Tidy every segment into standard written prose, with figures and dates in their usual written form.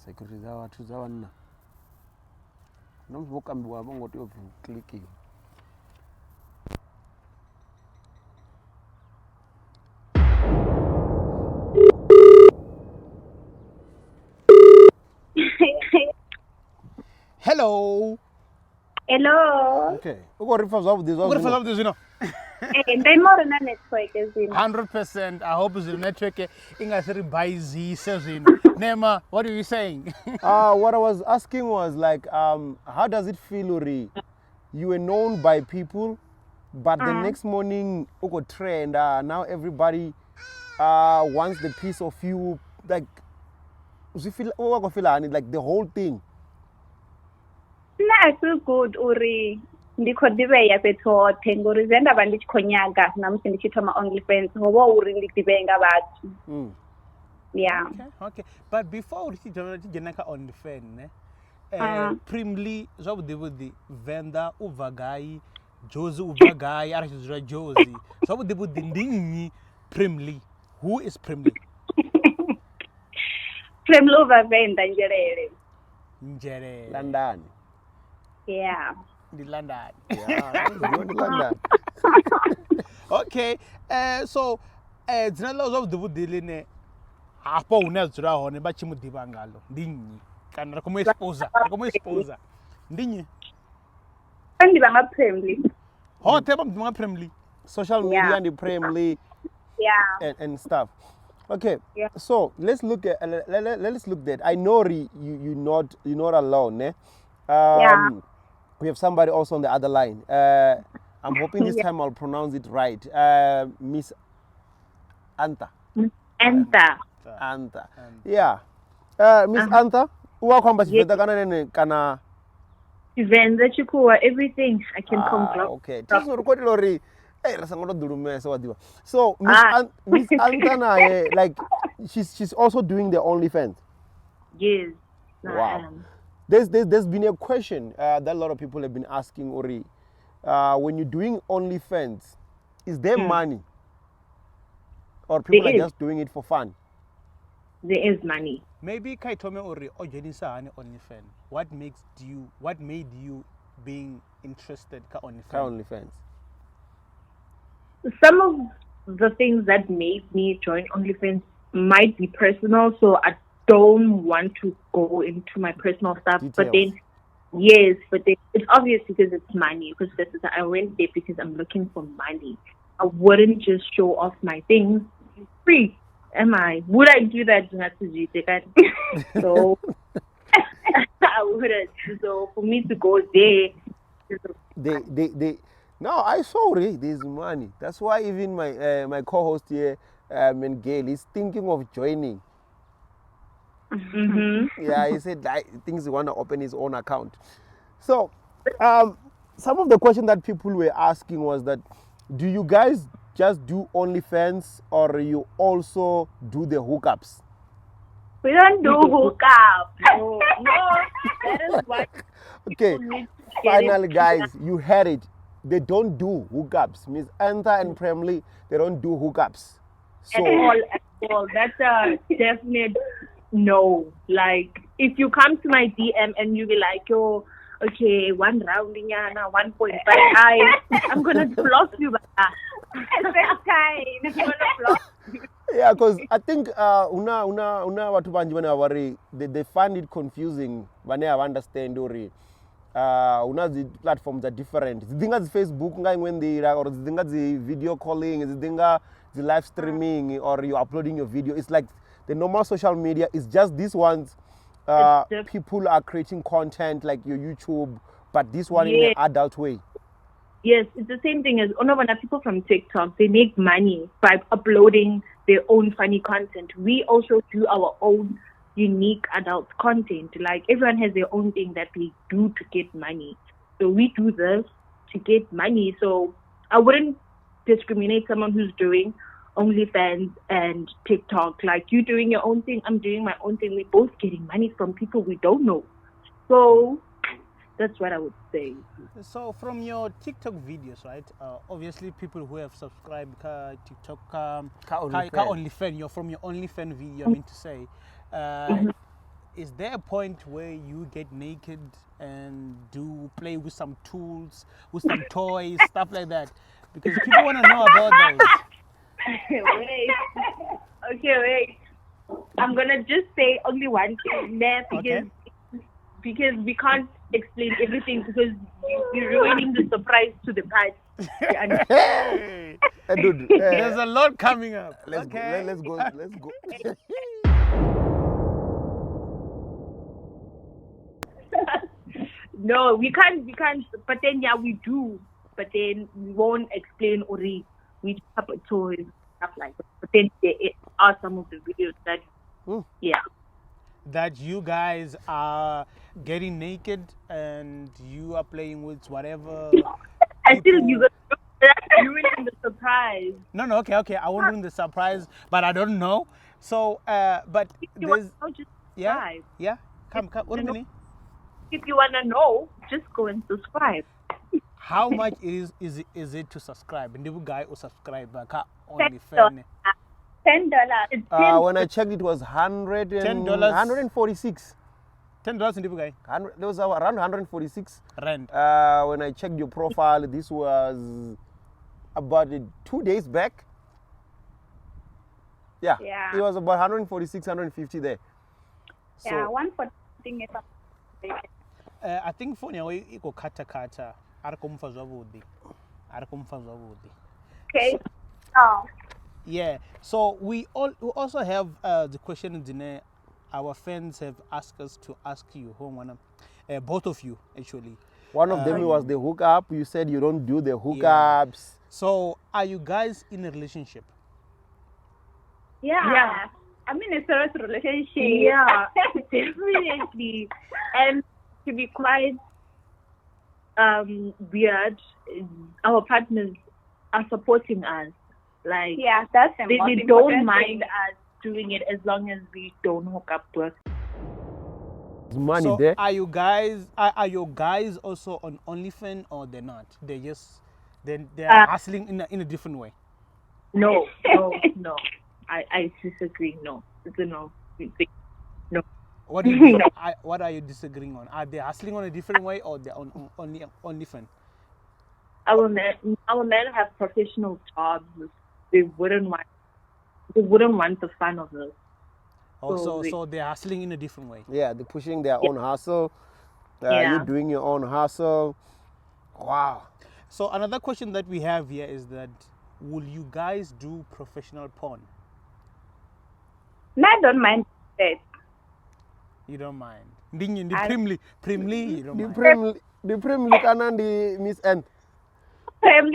security zawathu zawanna nomvokambiwa ngoti yo clicking. Hello. Okay. Uko rifa zwavhuḓi zwino. Ndi more na network zwino. 100%. I hope the network ingasiri bayizise zwino. Nema, what are you saying? What I was asking was like how does it feel Uri? You were known by people but the next morning uko trend now everybody wants the piece of you, like you feel like the whole thing. I feel good uri ndikho ḓivheya fhethu hoṱhe ngori zwe nda vha ndi tshi khou nyaga namusi ndi tshi thoma OnlyFans hovha uri ndi ḓivhee nga vhathu. Yeah. Okay. But before uri tshi dzhena kha OnlyFans ne primly zwavhuḓi venda u bva gai, Jozi u bva gai, ara tshi dzula Jozi zwavhuḓi ndi nnyi primly? Who is primly? Primly u bva venda Njelele. London. Yeah. The London. Yeah, London. Okay. So dzina ḽa zwavhuḓi ḽine hafho hune a dzula hone vha tshi mu ḓivha ngalo ndi nnyi kana ri khou mu expose ndi nnyi? Ndi vha nga primly. Hoṱhe vha mu primly. Social media ndi primly. Yeah. And stuff. Okay. Yeah. So let's look at that. I know you're not alone, eh? We have somebody also on the other line. I'm hoping this time I'll pronounce it right. Miss Anta. Anta. Yeah. Miss Anta, welcome to Tshivenda kana Tshivenda chikuwa everything I can come. Okay. Tell me what lori. So Miss Anta like she's also doing the OnlyFans. Yes. Wow. There's been a question that a lot of people have been asking Ori. When you're doing OnlyFans, is there money? Or people are just doing it for fun? There is money. Maybe Kaitome Ori Ojenisa OnlyFans. What made you being interested in OnlyFans? Some of the things that made me join OnlyFans might be personal, so I don't want to go into my personal stuff. Details. But then it's obvious because it's money. Because I went there because I'm looking for money. I wouldn't just show off my things free. Am I? Would I do that? So I wouldn't. So for me to go there, no, I saw it. There's money. That's why even my co-host here, Gail, is thinking of joining. Mm-hmm. Yeah, he said things he want to open his own account. So, some of the questions that people were asking was that, do you guys just do OnlyFans or you also do the hookups? We don't do hookups. No, that is what. Okay, finally, guys, you heard it. They don't do hookups. Miss Anta and Premly, they don't do hookups. So, at all. That's a definite no. Like, if you come to my DM and you be like, oh, okay, one rounding, 1.5 I'm gonna block you. I'm gonna block you. Yeah, because I think watu banji wana worry they find it confusing when they understand ori the platforms are different. Zidinga the Facebook when they or zidinga the video calling, zidinga the live streaming or you uploading your video. It's like the normal social media is just these ones. People are creating content like your YouTube, but this one in an adult way. Yes, it's the same thing as people from TikTok. They make money by uploading their own funny content. We also do our own unique adult content. Like, everyone has their own thing that they do to get money. So we do this to get money. So I wouldn't discriminate someone who's doing OnlyFans and TikTok. Like, you doing your own thing, I'm doing my own thing. We're both getting money from people we don't know. So that's what I would say. So from your TikTok videos, right? Obviously, people who have subscribed to TikTok, OnlyFans, from your OnlyFans video, I mean to say, is there a point where you get naked and play with some tools, with some toys, stuff like that? Because people want to know about those. Wait. Okay, wait. I'm gonna just say only one thing there because we can't explain everything because you're ruining the surprise to the part. Hey, dude, There's a lot coming up. let's Okay. go. Let's go. No, we can't. But then, yeah, we do. But then we won't explain or we have a toys stuff like that. But then there are some of the videos that, yeah. That you guys are getting naked and you are playing with whatever. I feel you're ruining the surprise. No, okay. I won't ruin the surprise, but I don't know. So, but If you there's want to just yeah, subscribe. yeah. Come. What do you mean? If you wanna know, just go and subscribe. How much is it to subscribe? And the guy who subscribe only $10. fan. $10. When I checked, it was $146. $10 in the guy. There was around 146 Rand. when I checked your profile. This was about 2 days back. Yeah. Yeah. It was about 146, 150 there. So, Yeah, one for thing is I think for now it go kata. Arakumfa zwavudi. okay. Oh. Yeah. So we also have the question in our fans have asked us to ask you, both of you actually. one of them was the hookup. You said you don't do the hookups. So are you guys in a relationship? Yeah. I'm in a serious relationship. Yeah, definitely. And to be quite weird, our partners are supporting us. Like, Yeah, that's the they most don't important mind thing. us doing it as long as we don't hook up with. There's money So there. are you guys are your guys also on OnlyFans or they're not? They're hustling in a different way. No. I disagree. No, it's a no. No. What do you what are you disagreeing on? Are they hustling on a different way or they're on OnlyFans? Our men have professional jobs. They wouldn't want the fun of us. So they're hustling in a different way. Yeah, they're pushing their own hustle. Yeah. You're doing your own hustle. Wow. So another question that we have here is that will you guys do professional porn? No, I don't mind that. You don't mind. The primly you don't mind. The prim look and the Miss N. Prem.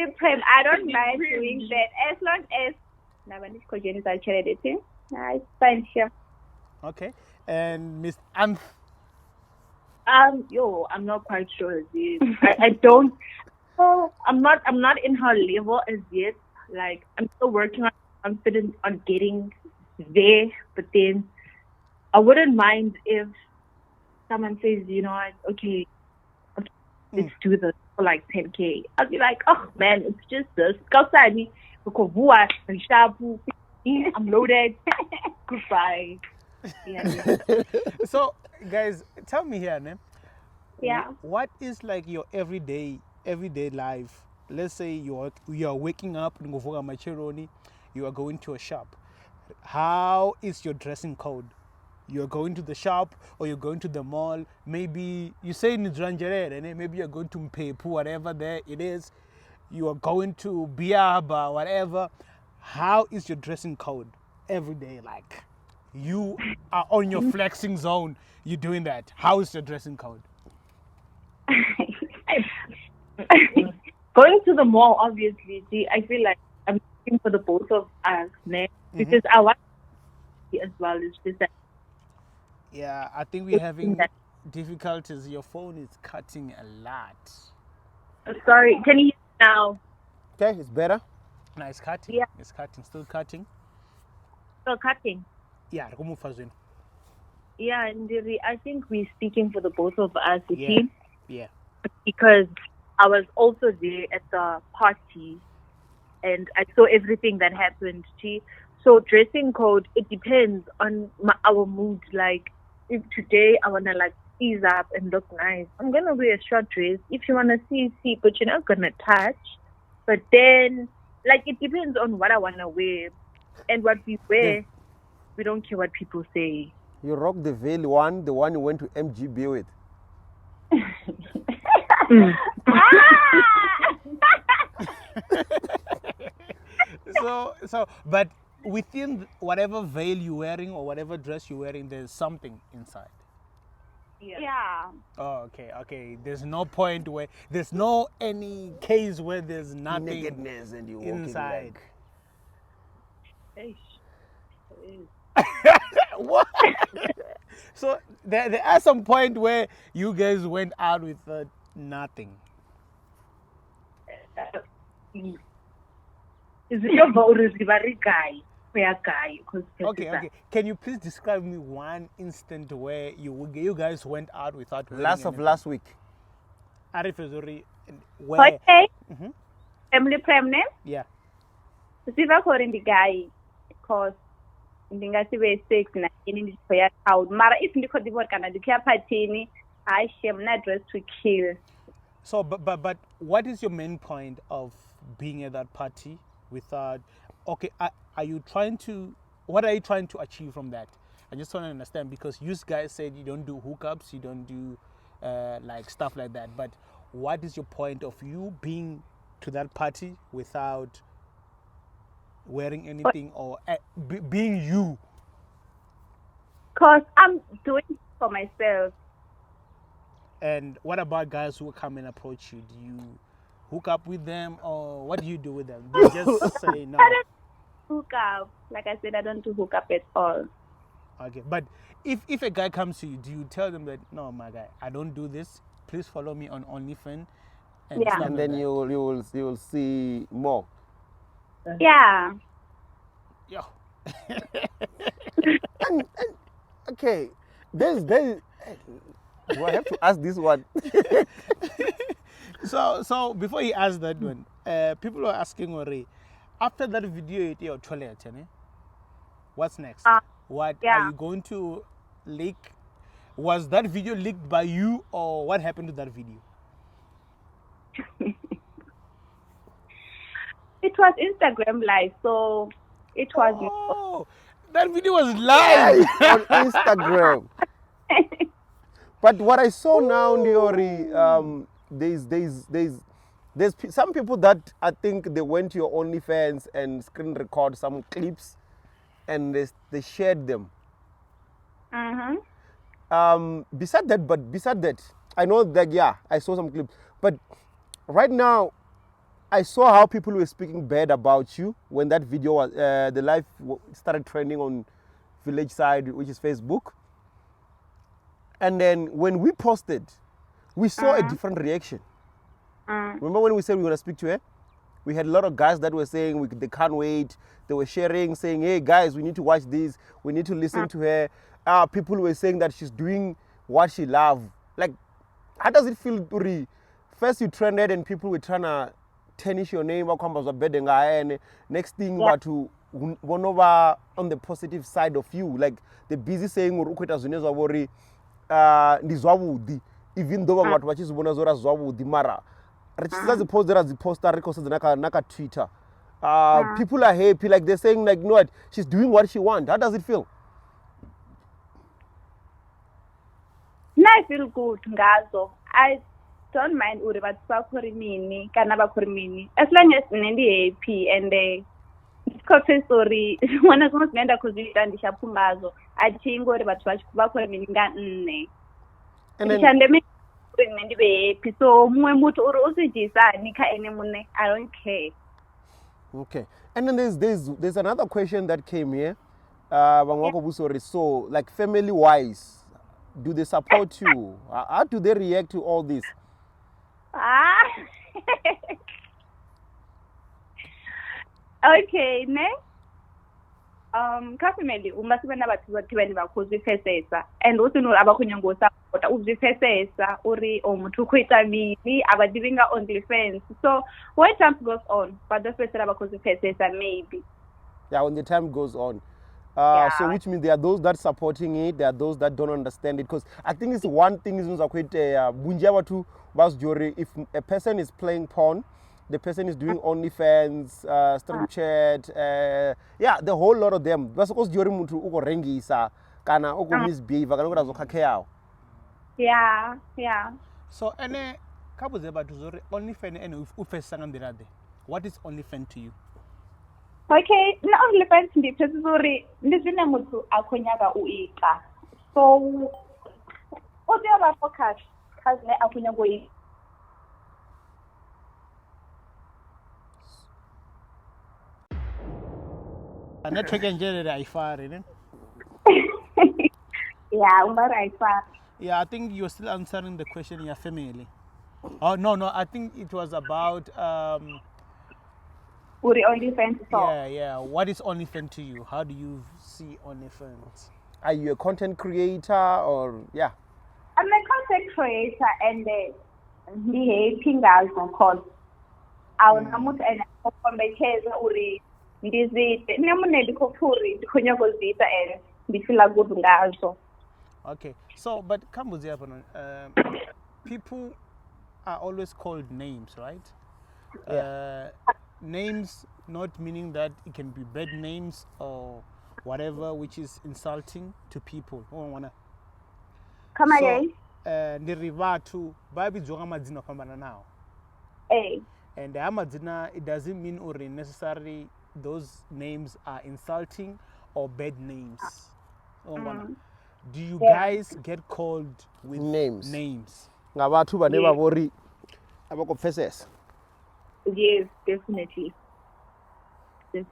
I don't mind doing that as long as Nabani Khoza is actually dating. It's fine, sure. Okay. And Miss Anth. I'm not quite sure. I don't. Oh, I'm not in her level as yet. Like, I'm still working on confidence on getting there. But then, I wouldn't mind if someone says, you know what, okay, let's do this for like 10K. I'll be like, oh man, it's just this. Outside me, I'm loaded. Goodbye. Yeah. So guys, tell me here, man. Yeah. What is like your everyday life? Let's say you are waking up, you are going to a shop. How is your dressing code? You're going to the shop or you're going to the mall. Maybe you say in Dranjere, and maybe you're going to Mpepu, whatever there it is. You are going to Biaba, whatever. How is your dressing code every day? Like you are on your flexing zone. You're doing that. How is your dressing code? Going to the mall, obviously. See, I feel like I'm looking for the both of us, because I want to see as well. It's just that. Yeah, I think we're having difficulties. Your phone is cutting a lot. Sorry, can you hear me now? Okay, it's better. No, it's cutting. Yeah. It's cutting. Still cutting. Still cutting. Yeah, Fazwin. Yeah, and I think we're speaking for the both of us, you Yeah. see? Yeah. Because I was also there at the party and I saw everything that happened. See? So dressing code, it depends on our mood. Like if today I wanna like ease up and look nice, I'm gonna wear a short dress. If you wanna see, but you're not gonna touch. But then, like, it depends on what I wanna wear and what we wear. We don't care what people say. You rock the veil one, the one you went to MGB with. So, but within whatever veil you're wearing or whatever dress you're wearing, there's something inside. Yeah. Oh, okay. There's no point where there's no any case where there's nothing Nakedness and you inside. What? So there are some point where you guys went out with nothing. Is it your vote? Is very guy? Guy? Okay. Can you please describe me one instant where you guys went out without wearing Last week. A-Reece where? Okay. Family pregnant. Yeah. Siva calling the guy because ndingasibe 6 na ini ndizoya out mara if ndikhodivo kana ndikuya party I shame na dress to kill. So but what is your main point of being at that party without? Okay, are you trying to? What are you trying to achieve from that? I just want to understand because you guys said you don't do hookups, you don't do like stuff like that. But what is your point of you being to that party without wearing anything or being you? Because I'm doing it for myself. And what about guys who come and approach you? Do you hook up with them or what do you do with them? Do you just say no? I don't hook up. Like I said, I don't do hook up at all. Okay, but if a guy comes to you, do you tell them that no, my guy, I don't do this. Please follow me on OnlyFans. And then you will see more. Yeah. Yo. and, okay, there's do I have to ask this one? So before he asks that one, people are asking already. After that video, your toilet, what's next? What are you going to leak? Was that video leaked by you, or what happened to that video? It was Instagram live, so it was. Oh, that video was live on Instagram. But what I saw now, Ndiori, there's some people that I think they went to your OnlyFans and screen record some clips, and they shared them. Beside that, I know that I saw some clips, but right now, I saw how people were speaking bad about you when that video was the live started trending on Village Side, which is Facebook. And then when we posted, we saw a different reaction. Remember when we said we were going to speak to her? We had a lot of guys that were saying they can't wait. They were sharing, saying, hey, guys, we need to watch this. We need to listen to her. People were saying that she's doing what she loves. Like, how does it feel, Uri? First you trended and people were trying to tarnish your name. Next thing, but to one over on the positive side of you. Like, they're busy saying, even though what watches bonazora zwabudi mara rechiza zipostera ziposta rekosa naka Twitter people are happy, like they're saying like, you know what, she's doing what she wants. How does it feel? I feel good ngazo. I don't mind uri bathu bakhori mini kana bakhori mini as long as nendi happy and coffee story one kuma sinaenda kuzviita ndichaphungazo achingo uri bathu bakhori mini nga nne ndichandeme ndibe happy so mumwe muthu uri usijisani kha ene munne I don't care. Okay, and then there's another question that came here. So like family wise, do they support you? How do they react to all this? Okay, ne? Family umasibona bathu bathibeni bakhuzifesesa and usino abakhonyangosa kodwa uzifesesa uri omuthu khwita mini abadibinga on defense. So when time goes on but the first abakhuzifesesa maybe. Yeah, when the time goes on. So which means there are those that supporting it, there are those that don't understand it. Because I think it's one thing is if a person is playing porn, the person is doing OnlyFans, stream chat, the whole lot of them. Because during muntu uko rengisa, kana uko misbehave, kana uko zokhakeao. Yeah. So, ene kabuze bathu zori OnlyFans ene ufesanga ndirade. What is OnlyFans to you? Okay, na OnlyFans ndi pezuri ndi zwine muthu akhonyaga u ita. So o tea vha focus kha zwine akhonyaga u ita. Network enjele ayifari, ne? Yeah, umaraifari. Yeah, I think you're still answering the question in your family. Oh no, I think it was about Uri OnlyFans so. Yeah. What is OnlyFans to you? How do you see OnlyFans? Are you a content creator or yeah? I'm a content creator and the happy guys because awunamuntu ene okombekeza uri ndizite nemune ndikophuri ndikhonyagozita and ndifila good ngazo. Okay, so but Kambuzi, people are always called names, right? Names not meaning that it can be bad names or whatever, which is insulting to people. Come again? Ndirivatu babi zonga madzina kwambana now. And amadzina, it doesn't mean or necessarily those names are insulting or bad names. Do you guys get called with names? Ngabathu bane babori abakopfesesa. Yes, definitely. That's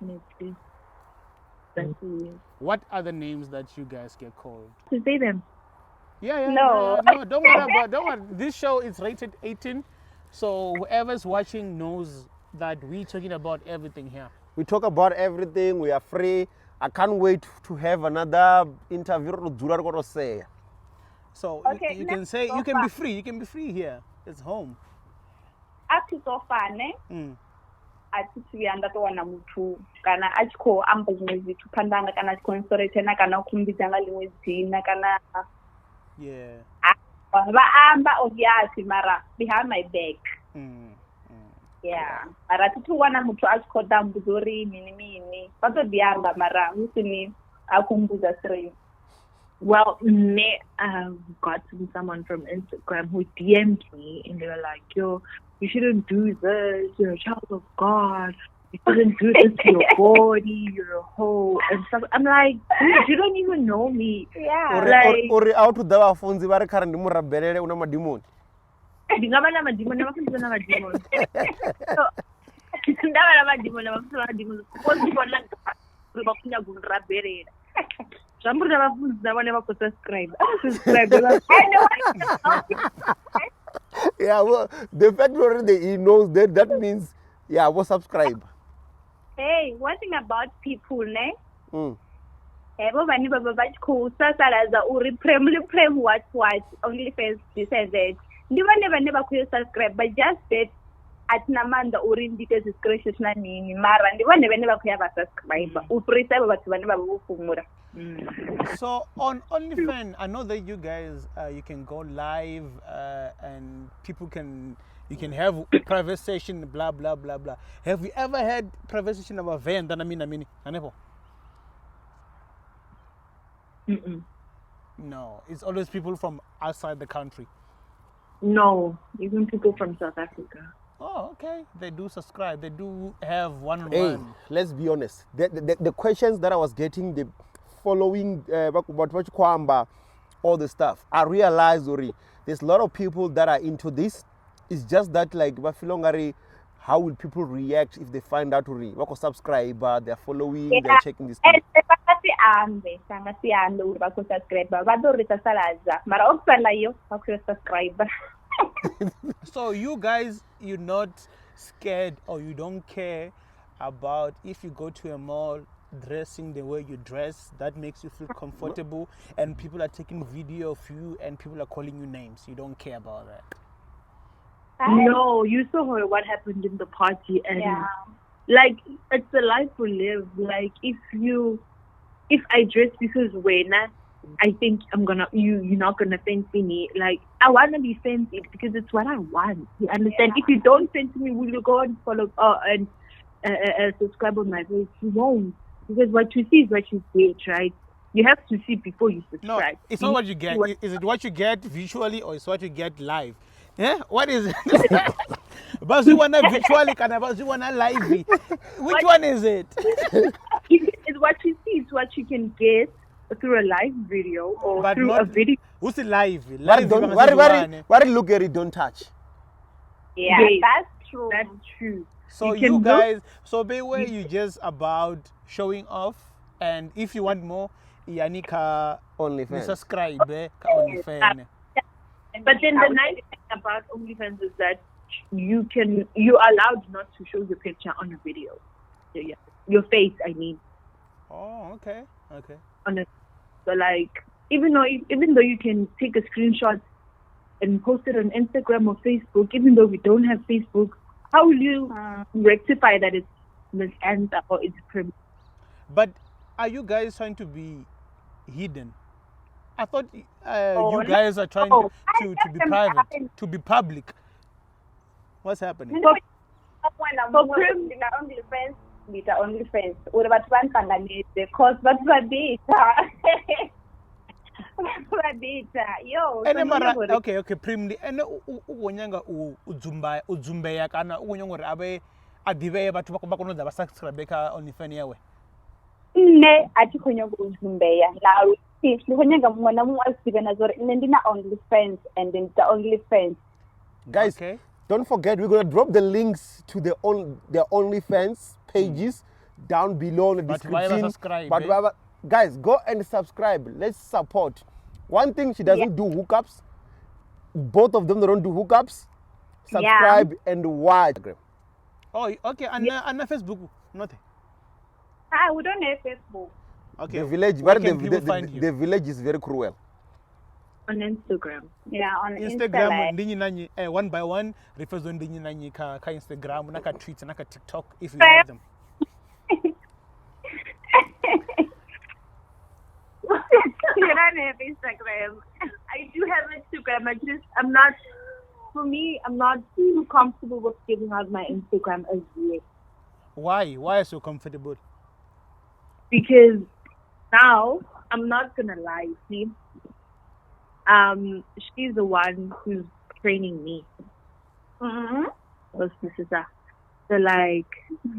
What are the names that you guys get called? To say them. Yeah. No, don't worry. This show is rated 18, so whoever's watching knows that we're talking about everything here. We talk about everything. We are free. I can't wait to have another interview. So okay, you can say you can be free. You can be free here. It's home. Athi so fane. Athi tiyanda to wana muthu kana achiko amba zimwe zwithu phandanga kana concentrate na kana ukhumbidza nga limwe dzina kana Yeah. Ba amba obviously mara behind my back. Yeah. Mara tithi wana muthu achiko dambudzo uri mini bato diamba mara usini akumbuza straight. Well, got someone from Instagram who DM'd me and they were like, yo, you shouldn't do this, you're a child of God, you shouldn't do this to your body, you're a hoe, and stuff. I'm like, dude, you don't even know me. Yeah. Uri out to the phones, you are currently more better una madimon. Ndingaba na madimon, nabafunza na madimon. So, ndaba na madimon, nabafunza na madimon. Because people like bafunya kunraberera. Subscribe. Yeah, well, the fact already he knows that means, yeah, we'll subscribe. Hey, one thing about people, ne? Ebo bani baba bachi sasalaza uri prem what only face this and that. Never could subscribe, but just that at namanda uri ndite discretion na nini mara never could have a subscriber. Uprisa baba never bufumura. So on OnlyFans, I know that you guys you can go live and you can have private session, blah blah blah blah. Have you ever had private session about venda? No, it's always people from outside the country. No, even people from South Africa. Oh, okay. They do subscribe. They do have one-on-one. Hey, let's be honest. The questions that I was getting, the following all the stuff, I realized there's a lot of people that are into this. It's just that how will people react if they find out subscriber, they're following, they're checking this thing. So you guys, you're not scared or you don't care about if you go to a mall dressing the way you dress, that makes you feel comfortable and people are taking video of you and people are calling you names. You don't care about that. No, you saw what happened in the party and like it's the life we live. Like if you if I dress because when I think you're not gonna fancy me. Like, I wanna be fancied because it's what I want. You understand? If you don't fancy me, will you go and follow and subscribe on my page? You won't, because what you see is what you get, right? You have to see before you No, subscribe. it's not what you get. Is it what you get visually or it's what you get live? Yeah, what is it? But you wanna visually, but you wanna live. Which one is it? It's what you see. It's what you can get through a live video or But through not a video. Who's the live? What look at it, don't touch. Yeah, Yes, that's true. that's true. So You can you look- guys, so beware you just about showing off, and if you want more, Yanika OnlyFans. subscribe ka OnlyFans. But then the nice thing about OnlyFans is that you're allowed not to show your picture on a video. So, yeah, your face, I mean. Oh, okay. So like, even though you can take a screenshot and post it on Instagram or Facebook, even though we don't have Facebook, how will you rectify that it's Miss Anta or it's Prim? But are you guys trying to be hidden? I thought you no. guys are trying to be private, to be public. What's happening? Only friends. Uri bathu banhlanganise because bathu babita. Yo. Okay, primly. And unyanga udzumbeya kana unyanga abe adive bathu bakonoza ba subscribe ka OnlyFans yawe. Ne athi khonyo ukuzumbeya. La sikhonyanga mona mu asibena zore ndina OnlyFans and then the OnlyFans. Guys, Okay. don't forget, we're gonna drop the links to their OnlyFans pages down below in the But why description. subscribe, But eh? why- guys, go and subscribe. Let's support. One thing, she doesn't do hookups. Both of them, they don't do hookups. Subscribe and watch. Oh, okay. And Facebook, nothing. We don't have Facebook. Okay. The village, where but can people find you? the village is very cruel. On Instagram. Yeah, on Instagram Instagram. ndinyi nanyi one by one refers on ndinyi nanyi ka Instagram naka Twitter naka TikTok if you have them. You don't have Instagram. I do have Instagram. I'm not too comfortable with giving out my Instagram as yet. Why? Why are you so comfortable? Because now, I'm not gonna lie, see, she's the one who's training me. Mm-hmm. So like,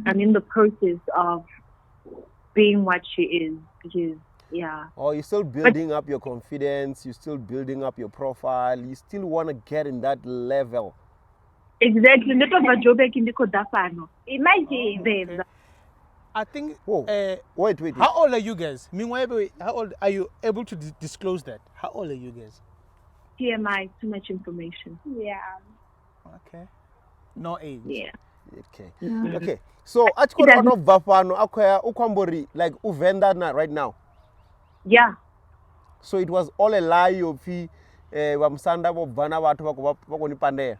I'm in the process of being what she is, because Oh, you're still building up your confidence. You're still building up your profile. You still want to get in that level. exactly. Imagine. Okay. I think. Whoa. Wait. How old are you guys? Meanwhile, how old are you able to disclose that? How old are you guys? TMI, too much information. Yeah. Okay. No age. Yeah. Okay. Okay. So, achikora out of Bafano, akwaya ukwambori like venda na right now. Yeah. So it was all a lie of wamsanda bo bana watu wako nipande.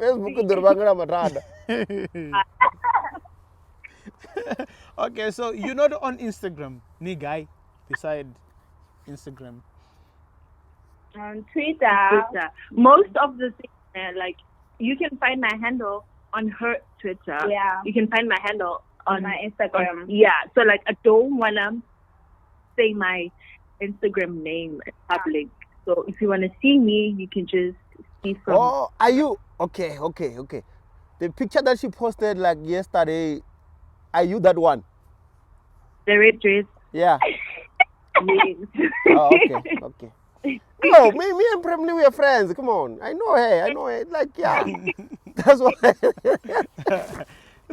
Facebook durbangana matrada. Okay, so you're not on Instagram, ni guy, beside Instagram. On Twitter. Most of the things, like, you can find my handle on her Twitter. Yeah. You can find my handle on my Instagram. So like, I don't wanna say my Instagram name in public. So if you wanna see me, you can just see from. Oh, are you okay? The picture that she posted like yesterday, are you that one? The red dress. Yeah. Yes. Oh, okay. No, me and Premly, we are friends. Come on. I know her. Like, yeah. That's why.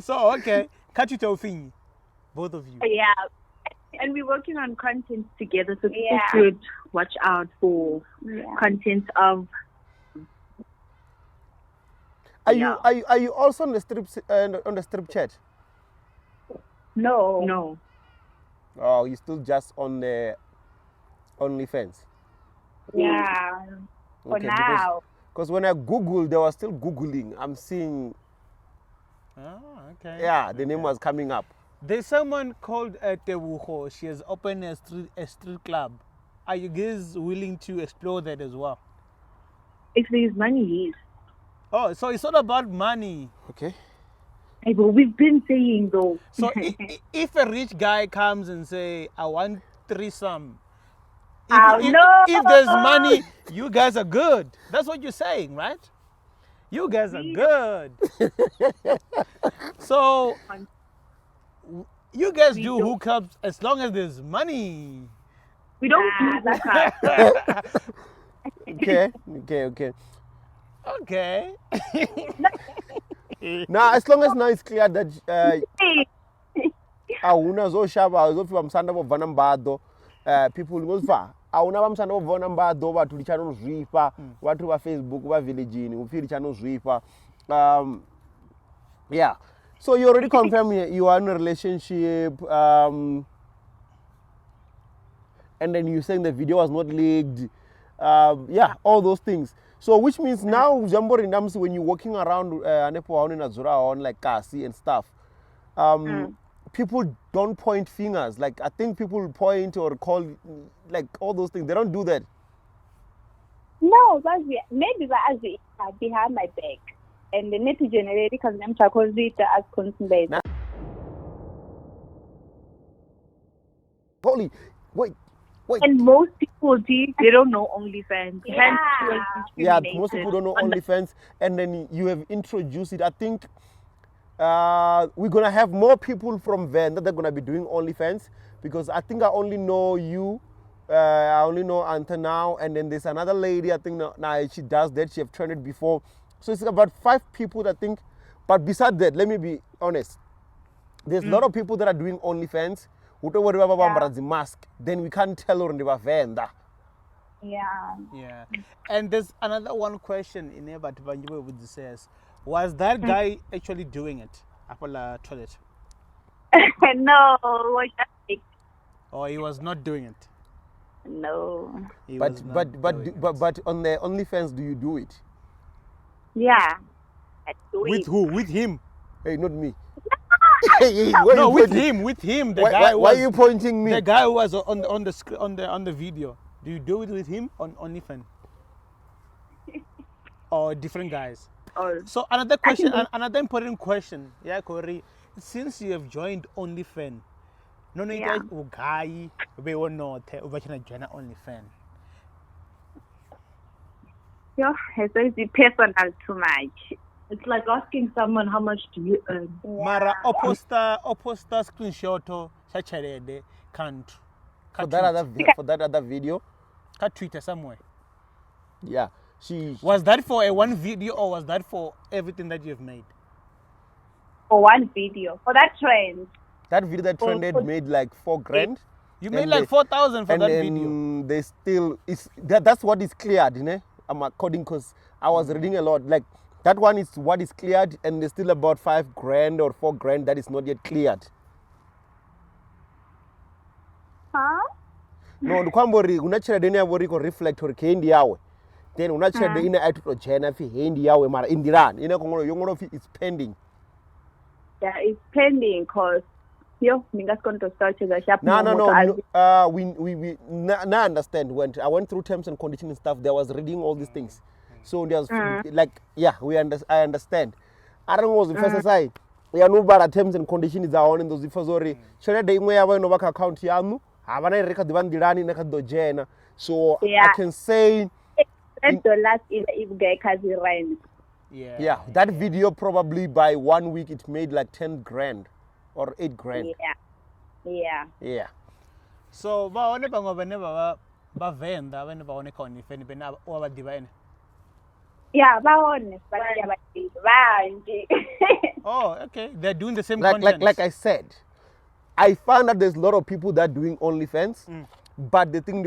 So, okay. Cut it off in both of you. Yeah. And we're working on content together, so people Yeah. should watch out for content of. Are you also on the strip chat? No. Oh, you still just on the OnlyFans? Yeah. For Okay, now. Because when I Googled, they were still Googling. I'm seeing, Oh, okay. yeah, the name was coming up. There's someone called Tebogo. She has opened a street club. Are you guys willing to explore that as well? If there's money, yes. Oh, so it's all about money. Okay. Hey, but we've been saying though. So if a rich guy comes and say, I want threesome, if there's money, you guys are good. That's what you're saying, right? You guys are good. So you guys do hookups as long as there's money. We don't do that. Okay. Okay. Now, as long as now it's clear that awuna zoshava zofika msanda bovana mbado, people ngozva awuna vamsanda bovana mbado vathu lichanozvipa vathu va Facebook va village upfi lichanozvipa. Yeah, so you already confirmed you are in a relationship, and then you saying the video was not leaked. Yeah, all those things. So which means now Jambo Rindamsi, when you're walking around on like Kasi and stuff, people don't point fingers. Like I think people point or call, like all those things. They don't do that. No, maybe that's behind my back. And the need to generate because I'm talking as content. Holy, wait. And most people, they don't know OnlyFans. Yeah. Most people don't know OnlyFans, and then you have introduced it. I think we're gonna have more people from Venda that are gonna be doing OnlyFans, because I think I only know you, I only know Anta now, and then there's another lady I think now she does that. She have tried it before, so it's about 5 people I think. But besides that, let me be honest. There's a lot of people that are doing OnlyFans. The mask, then we can't tell on the Venda. Yeah. And there's another one question in here, but would says, was that guy actually doing it? Apple toilet. No, Or he was not doing it? no. But on the OnlyFans, do you do it? Yeah. With who? With him? Hey, not me. No, with him. The guy. Why are you pointing me? The guy who was on the video. Do you do it with him on OnlyFans? Or different guys? So another question, another important question. Yeah, Corey. Since you have joined OnlyFans, guy we will not join OnlyFans. Yeah, it's personal too much. It's like asking someone how much do you earn. Mara oposta screenshot chacharede can't. For that other video? Cut Twitter somewhere. Yeah. Was that for a one video or was that for everything that you've made? For one video. For that trend. That video that trended made like 4 grand. You made like 4,000 for that video. They still that's what is cleared, you know? I'm according, because I was reading a lot. Like that one is what is cleared, and there's still about 5 grand or 4 grand that is not yet cleared. Huh? No, kwambori unachira deni yavori ko reflect or kendi yawe. Then unachira deni ina to jena fi hendi yawe mara indiran. Ina kongolo yongolo fi is pending. Yeah, it's pending because ningas going to start to the shop. No. We understand. When I went through terms and conditions and stuff, there was reading all these things. So there's like, yeah, I understand. I don't know the first side. Yeah, no bad terms and conditions are on in those ifazori. Share the way I went over account yamu. Havana record the vandirani nakado jena. So I can say $10 if guy has rent. Yeah, that video probably by 1 week it made like 10 grand or 8 grand. Yeah. So ba venda vene ba one koni feni bena o ba divine. Yeah, but Oh, okay. They're doing the same content. Like I said, I found that there's a lot of people that are doing OnlyFans, but the thing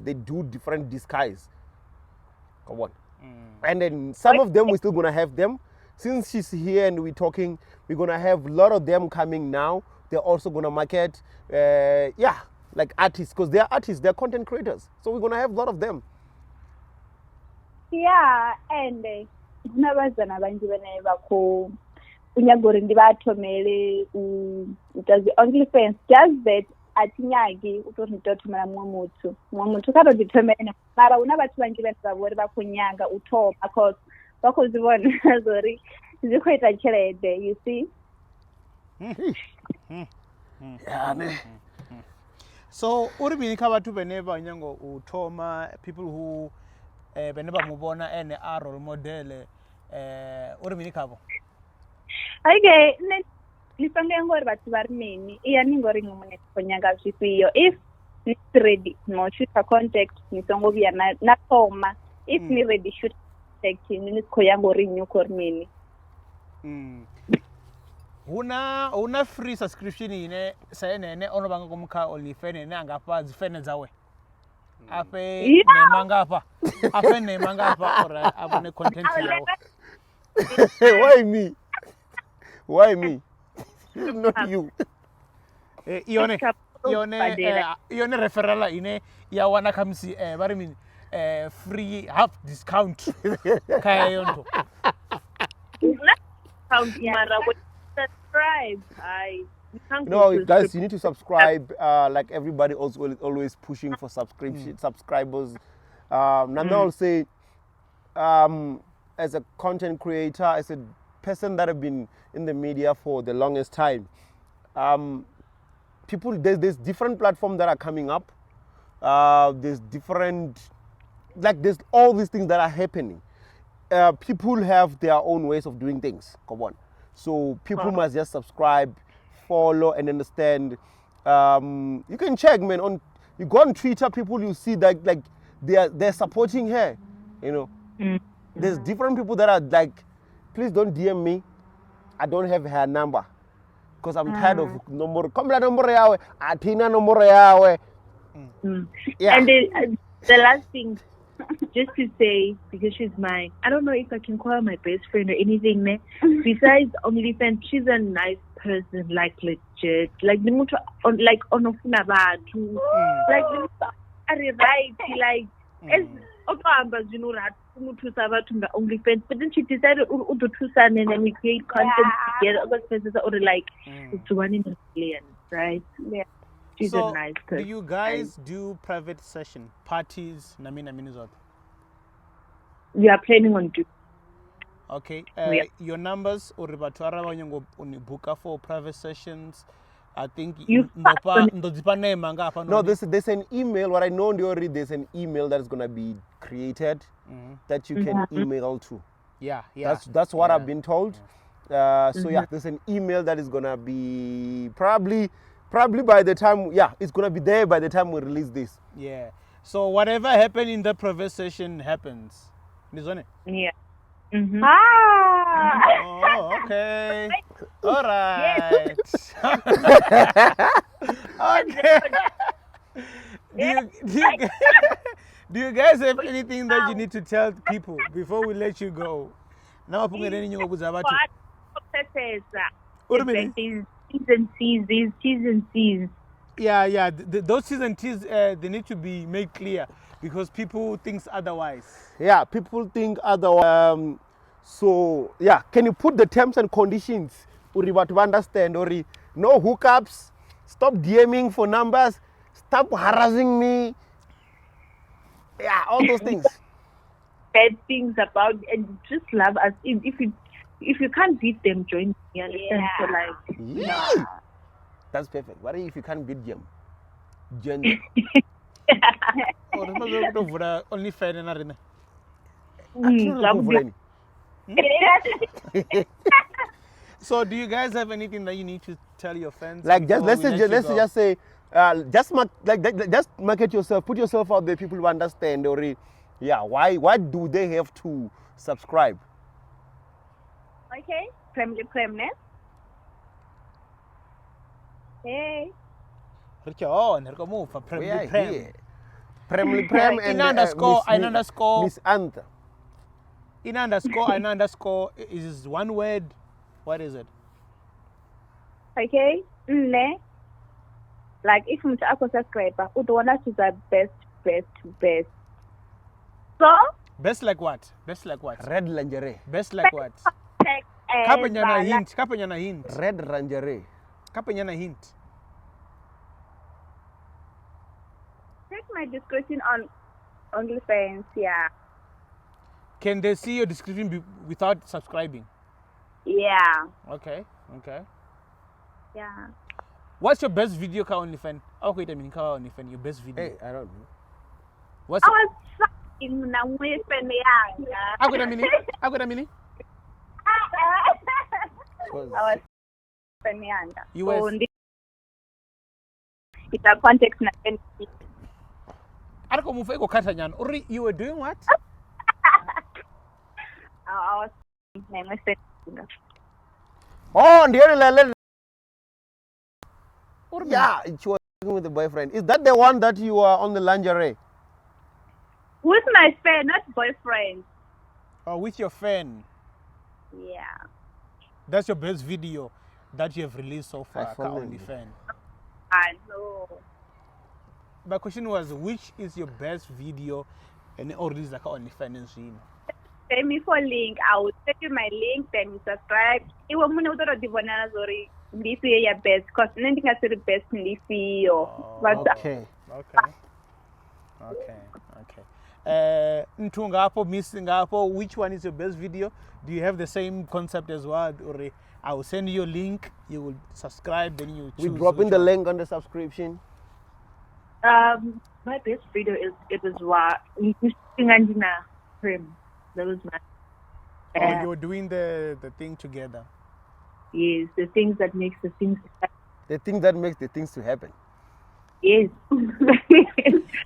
they do different disguise. Come on. And then some of them we're still gonna have them. Since she's here and we're talking, we're gonna have a lot of them coming now. They're also gonna market. like artists, because they are artists, they are content creators. So we're gonna have a lot of them. Yeah, and kunabazana banji bane bakho unyagori ndibathomele does the OnlyFans just that atinyagi utori nditothomela mumwe muthu kado ndithomele mara una bathu banji bane babori bakhonyanga uthoma because bakhozibona zori zikhoita tshelede, you see. Yeah, ne. So uri mini kha bathu bene ba nyango uthoma, people who bene ba mubona ene a role model uri mini khabo? Okay, lifange ngori bathu bari mini iyani ngori ngumune khonyanga zwifio. If it's ready no shoot a contact nisongo bya na thoma, if ni ready shoot contact ni khoya ngori nyuko mini. Una free subscription ine sayenene ono banga kumkha OnlyFans ne angapha zifene zawe ape nema ngapha ape nema ngapha or abone content yawo. Why me not you? Ione referral ine ya wana kamsi bari min free half discount kaya yonto Subscribe. No, guys, you need to subscribe. Like everybody also always pushing for subscribers. Nanda will say, as a content creator, as a person that have been in the media for the longest time, there's different platforms that are coming up. There's all these things that are happening. People have their own ways of doing things. Come on. So people must just subscribe, follow, and understand. You can check, man. You go on Twitter, people you see that like they're supporting her. You know, there's different people that are like, please don't DM me. I don't have her number because I'm tired of number. Come la number yawe, atina number yawe. Yeah. And the last thing, just to say, because she's mine, I don't know if I can call her my best friend or anything. Ne? Besides OnlyFans, she's a nice person, like legit. Like the mutu, like onofuna batu, like the right, like as otamba zinura mutu sabatu nga OnlyFans. But then she decided to tusan and then we create content together. Other places are like it's 1 in a million, right? Yeah. She's so a nice person. Do you guys do private session parties? Namina Minnesota. We are planning on doing. Okay. Your numbers or repertoire on book for private sessions. I think no, there's an email. What I know already, there's an email that is gonna be created that you can email to. Yeah. That's what I've been told. So yeah, there's an email that is gonna be probably by the time, it's going to be there by the time we release this. Yeah. So whatever happened in the private session happens. Isn't it? Yeah. Oh, okay. All right. Okay. Do you guys have anything that you need to tell people before we let you go? Now I'm going to T's and C's. Yeah. Those T's and C's, they need to be made clear because people think otherwise. Yeah, people think otherwise. So, yeah, can you put the terms and conditions to understand? Or no hookups, stop DMing for numbers, stop harassing me. Yeah, all those things. Bad things about, and just love us. If you can't beat them, join me. Understand? So like, that's perfect. What if you can't beat them? Join them. Only fair and So, do you guys have anything that you need to tell your fans? Like, let's just say, just market yourself, put yourself out there. People will understand. Or why do they have to subscribe? Okay, Premne. Hey. Oh, never move for Prem and underscore Miss Anta. Underscore is one word. What is it? Okay. Ne. Like if umuntu akho subscriber, udona choose the best. So Best like what? Best like what? Red lingerie. Best like what? check Kapanyana hint. Kapanyana hint. Red lingerie. Kapanyana hint. check my description on OnlyFans. Yeah. Can they see your description without subscribing? Yeah. Okay. Yeah. What's your best video ka OnlyFans? Okay, I mean ka OnlyFans. Your best video. Hey, I don't know. What's I was fucking na weapon yanga. Ako na mini? I was weapon yanga. US. So it's a context na Arko mufa iko kata nyan. Uri, you were doing what? I was weapon. Oh, and the other yeah, she was with the boyfriend. Is that the one that you are on the lingerie? With my friend, not boyfriend. Or with your fan? Yeah. That's your best video that you have released so far, I ka follow OnlyFans. I know. My question was, which is your best video and or release like OnlyFans? Send me for link. I will send you my link. Then you subscribe. Iwa muna udoro divona zori. This is your best. Cause nothing has the best in this video. Okay. Ntungapo, Miss Singapore, which one is your best video? Do you have the same concept as well? Or I will send you a link. You will subscribe. Then you choose. We drop in the link on the subscription. My best video was what Tshivenda Prim. That was my. Oh, you're doing the thing together. Yes, the things that makes the things. The thing that makes the things to happen. Yes.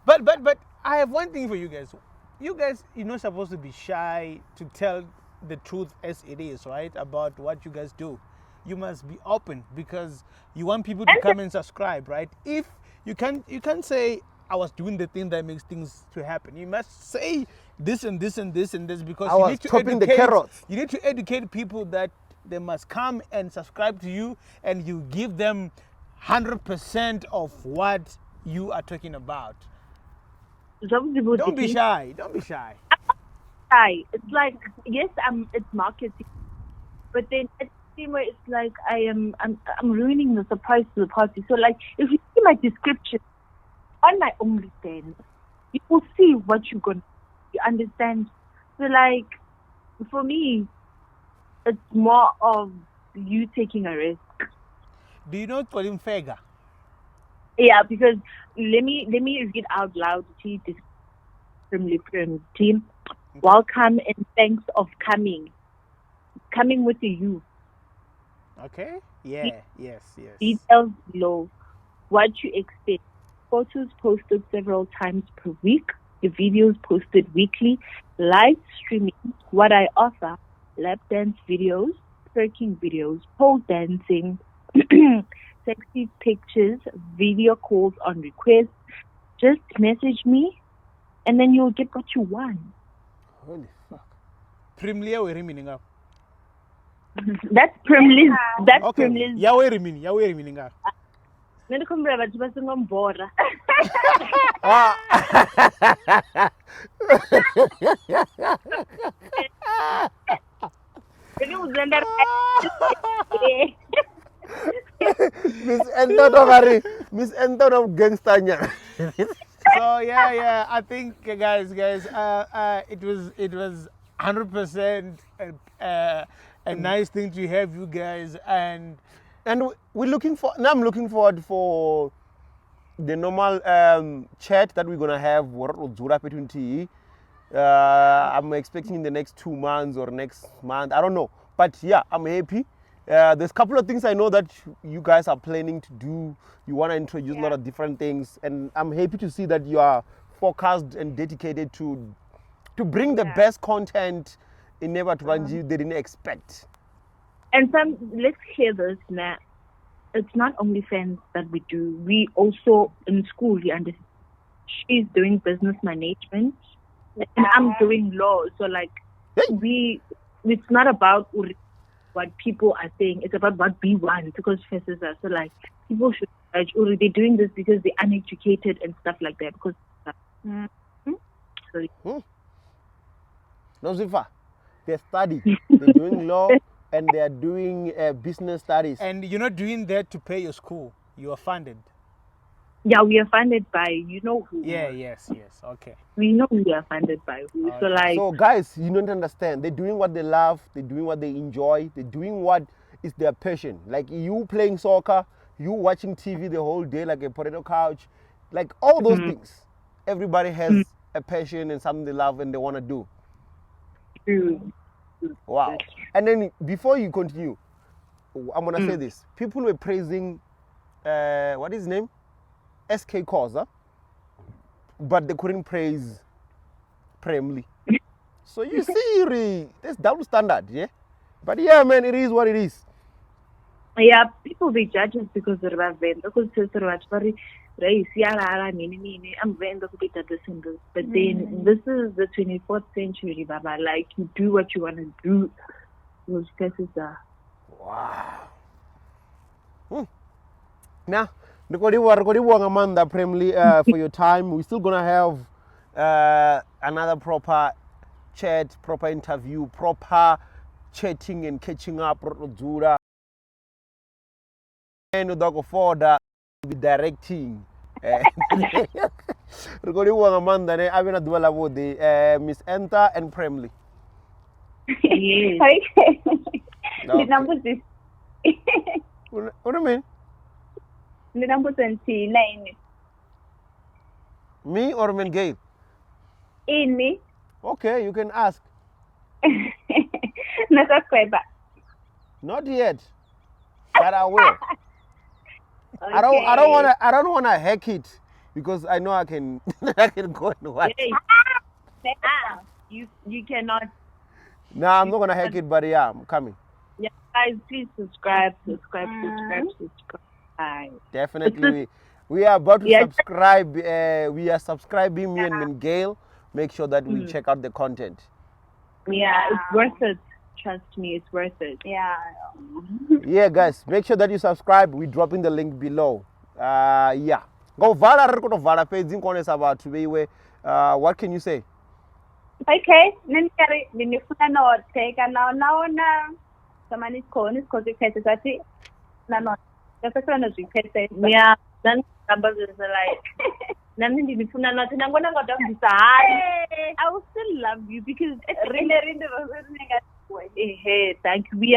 But I have one thing for you guys. You guys, you're not supposed to be shy to tell the truth as it is, right? About what you guys do. You must be open because you want people to come and subscribe, right? If you can't say I was doing the thing that makes things to happen. You must say this and this and this and this because I you was need to chopping the educate. carrots. You need to educate people that they must come and subscribe to you, and you give them 100% of what you are talking about. Don't be shy. Don't be shy. It's like yes, it's marketing, but then at the same way, it's like I'm ruining the surprise to the party. So like, if you see my description on my OnlyFans, you will see what you're gonna. You understand? So like, for me, it's more of you taking a risk. Do you know Colin Fega? Yeah, because let me read out loud to this from team. Welcome and thanks of coming with you. Okay. Yeah. Yes. Details below. What you expect. Photos posted several times per week. The videos posted weekly. Live streaming. What I offer. Lap dance videos. Twerking videos. Pole dancing. Sexy pictures. Video calls on request. Just message me and then you'll get what you want. Holy fuck. Primlia we meaning up. That's privilege. That's Okay. privilege. Yeah, we meaning up. Nendikumbula bathu basengombora. Maybe uzenda Miss Anton of Gangstanya. So yeah. I think guys, it was 100% a nice thing to have you guys, and we're looking for. Now I'm looking forward for the normal chat that we're gonna have. Between TE. I'm expecting in the next 2 months or next month. I don't know, but yeah, I'm happy. There's a couple of things I know that you guys are planning to do. You want to introduce a lot of different things, and I'm happy to see that you are focused and dedicated to bring the best content in Nema Tubanji they didn't expect. And let's hear this now. It's not only fans that we do. We also in school we understand. She's doing business management, and I'm doing law. So like it's not about what people are saying. It's about what we want because faces are. So like people should or they're doing this because they're uneducated and stuff like that. Because No, Zifa, they study. They're doing law and they are doing business studies. And you're not doing that to pay your school. You are funded. yeah, we are funded by who. Yeah, yes, okay. We know we are funded by who. So like, So guys, you don't understand. They're doing what they love. They're doing what they enjoy. They're doing what is their passion. Like you playing soccer, you watching TV the whole day like a potato couch, like all those things. Everybody has a passion and something they love and they want to do. true. Wow. And then before you continue, I'm gonna say this. People were praising what is his name? SK Khoza, but they couldn't praise Premly. So you see, there's double standard, yeah? But yeah, man, it is what it is. Yeah, people they judge us because they're venda. Because they're very race. I'm venda who did this and this. But then this is the 24th century, Baba. Like you do what you want to do. Those cases are. Wow. Now, Amanda Premly for your time. We're still gonna have another proper chat, proper interview, proper chatting and catching up. And Udago be directing. Amanda, I will do a Miss Enter and Premly. Yes. Okay. No. The numbers is What do you mean? the numbers 29. Me or Mengay? In me. Okay, you can ask. Nakakweba. Not yet, but I will. I don't wanna hack it because I know I can I can go and watch. Hey. You cannot. No, I'm not gonna hack it, but yeah, I'm coming. Yeah, guys, please subscribe. Definitely, we are about to Yes. subscribe. We are subscribing me and Mingale. Make sure that we check out the content. Yeah, it's worth it. Trust me, it's worth it. Yeah. Yeah, guys, make sure that you subscribe. We're dropping the link below. Yeah. Go vala page about today. What can you say? Okay. Nani ninifuna note kana naona samani khona isikhozi ikhethe sathi nano. Yasefana zikhethe. Yeah, then numbers is like. Nami ndifuna nothi nangona ngoda ngisa hayi. I will still love you because hey, thank you. We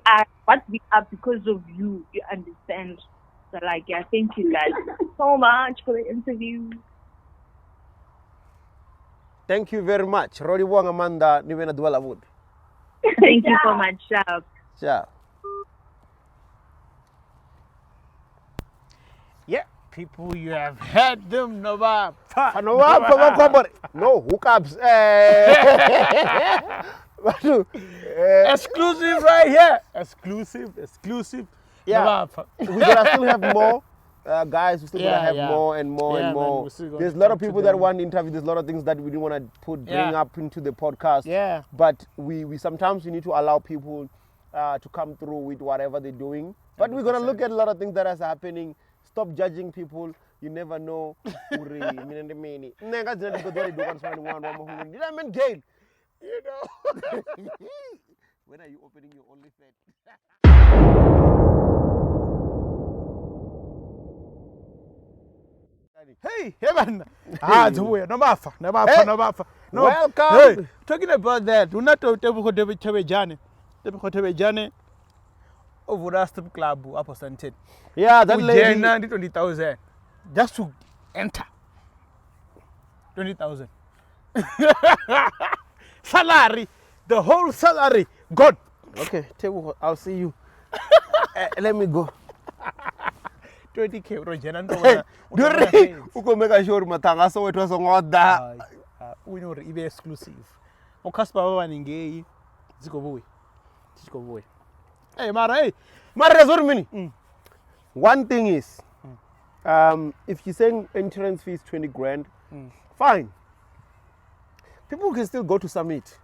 are what we are because of you. You understand? So like, yeah, thank you guys so much for the interview. Thank you very much. Rodi Wong Amanda Nivena Dwala Wood. Thank you so much. Ciao. Yeah, people, you have heard them. No hookups. Exclusive right here. Exclusive. Yeah. We're gonna still have more. Guys, we're still gonna have more and more and more. Man, there's a lot of people that want to interview. There's a lot of things that we didn't want to bring up into the podcast. Yeah. But we sometimes we need to allow people to come through with whatever they're doing. But we're gonna look at a lot of things that is happening. Stop judging people. You never know. Did I mean Gail? You know. When are you opening your OnlyFans? Hey, man. No. Welcome. Hey, talking about that, we're not Tebogo Thobejane over the strip club up Santed. Yeah, that lady. 20,000 just to enter. 20,000. Salary, the whole salary gone. Okay, Tebogo, I'll see you. Let me go. 20K Rojana. Duri, uko make sure matanga so it was on order. We know it be exclusive. O Casper Waningay, Ziko boy. Hey, Mara, Mara, one thing is, if you're saying entrance fees 20 grand, fine. People can still go to Summit.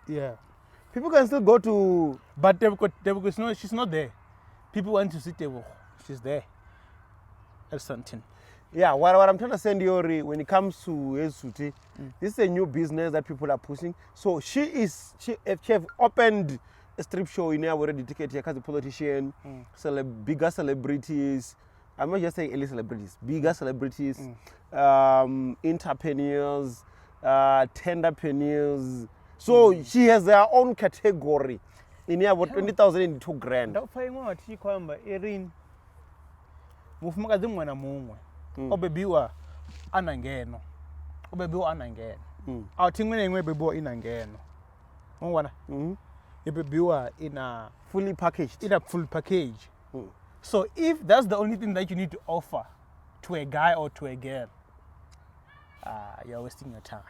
Yeah. People can still go to. But Tebogo, she's not there. People want to see Tebogo. She's there. something. Yeah, what I'm trying to send you, when it comes to Esuti, this is a new business that people are pushing. So she have opened a strip show in here already dedicated here as a politician, bigger celebrities. I'm not just saying any celebrities, bigger celebrities, entrepreneurs, tenderpreneurs. So she has her own category in here about 20,000 and 2 grand. Ndakufaiwa tikwamba Erin mufumakadzi mumwe na mumwe obebiwa anangeno awuthingwene imwe bebiwa inangeno ungwana ibebiwa in a Fully packaged. in a full package. So if that's the only thing that you need to offer to a guy or to a girl, you're wasting your time.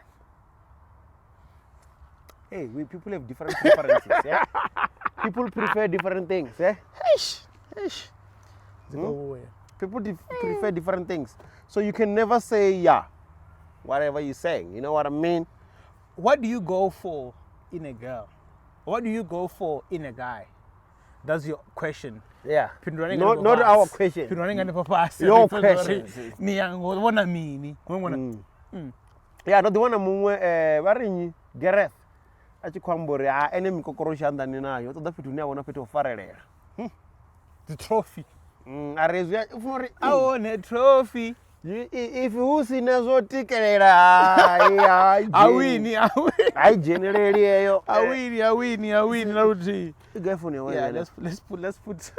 Hey, people have different preferences. Yeah? People prefer different things. Yeah? People prefer different things. So you can never say, yeah, whatever you're saying. You know what I mean? What do you go for in a girl? What do you go for in a guy? That's your question. Yeah. Not our question. Your question. Yeah, not the one I'm Gareth. Achikwambore enemy kokorosha ndani nayo to dafitu ni abona pete ofarelera. The trophy. Arezwe for I want a trophy. If you see nazo tikelera I win. I generally yo. I win. Lauti. Guy for Yeah, let's put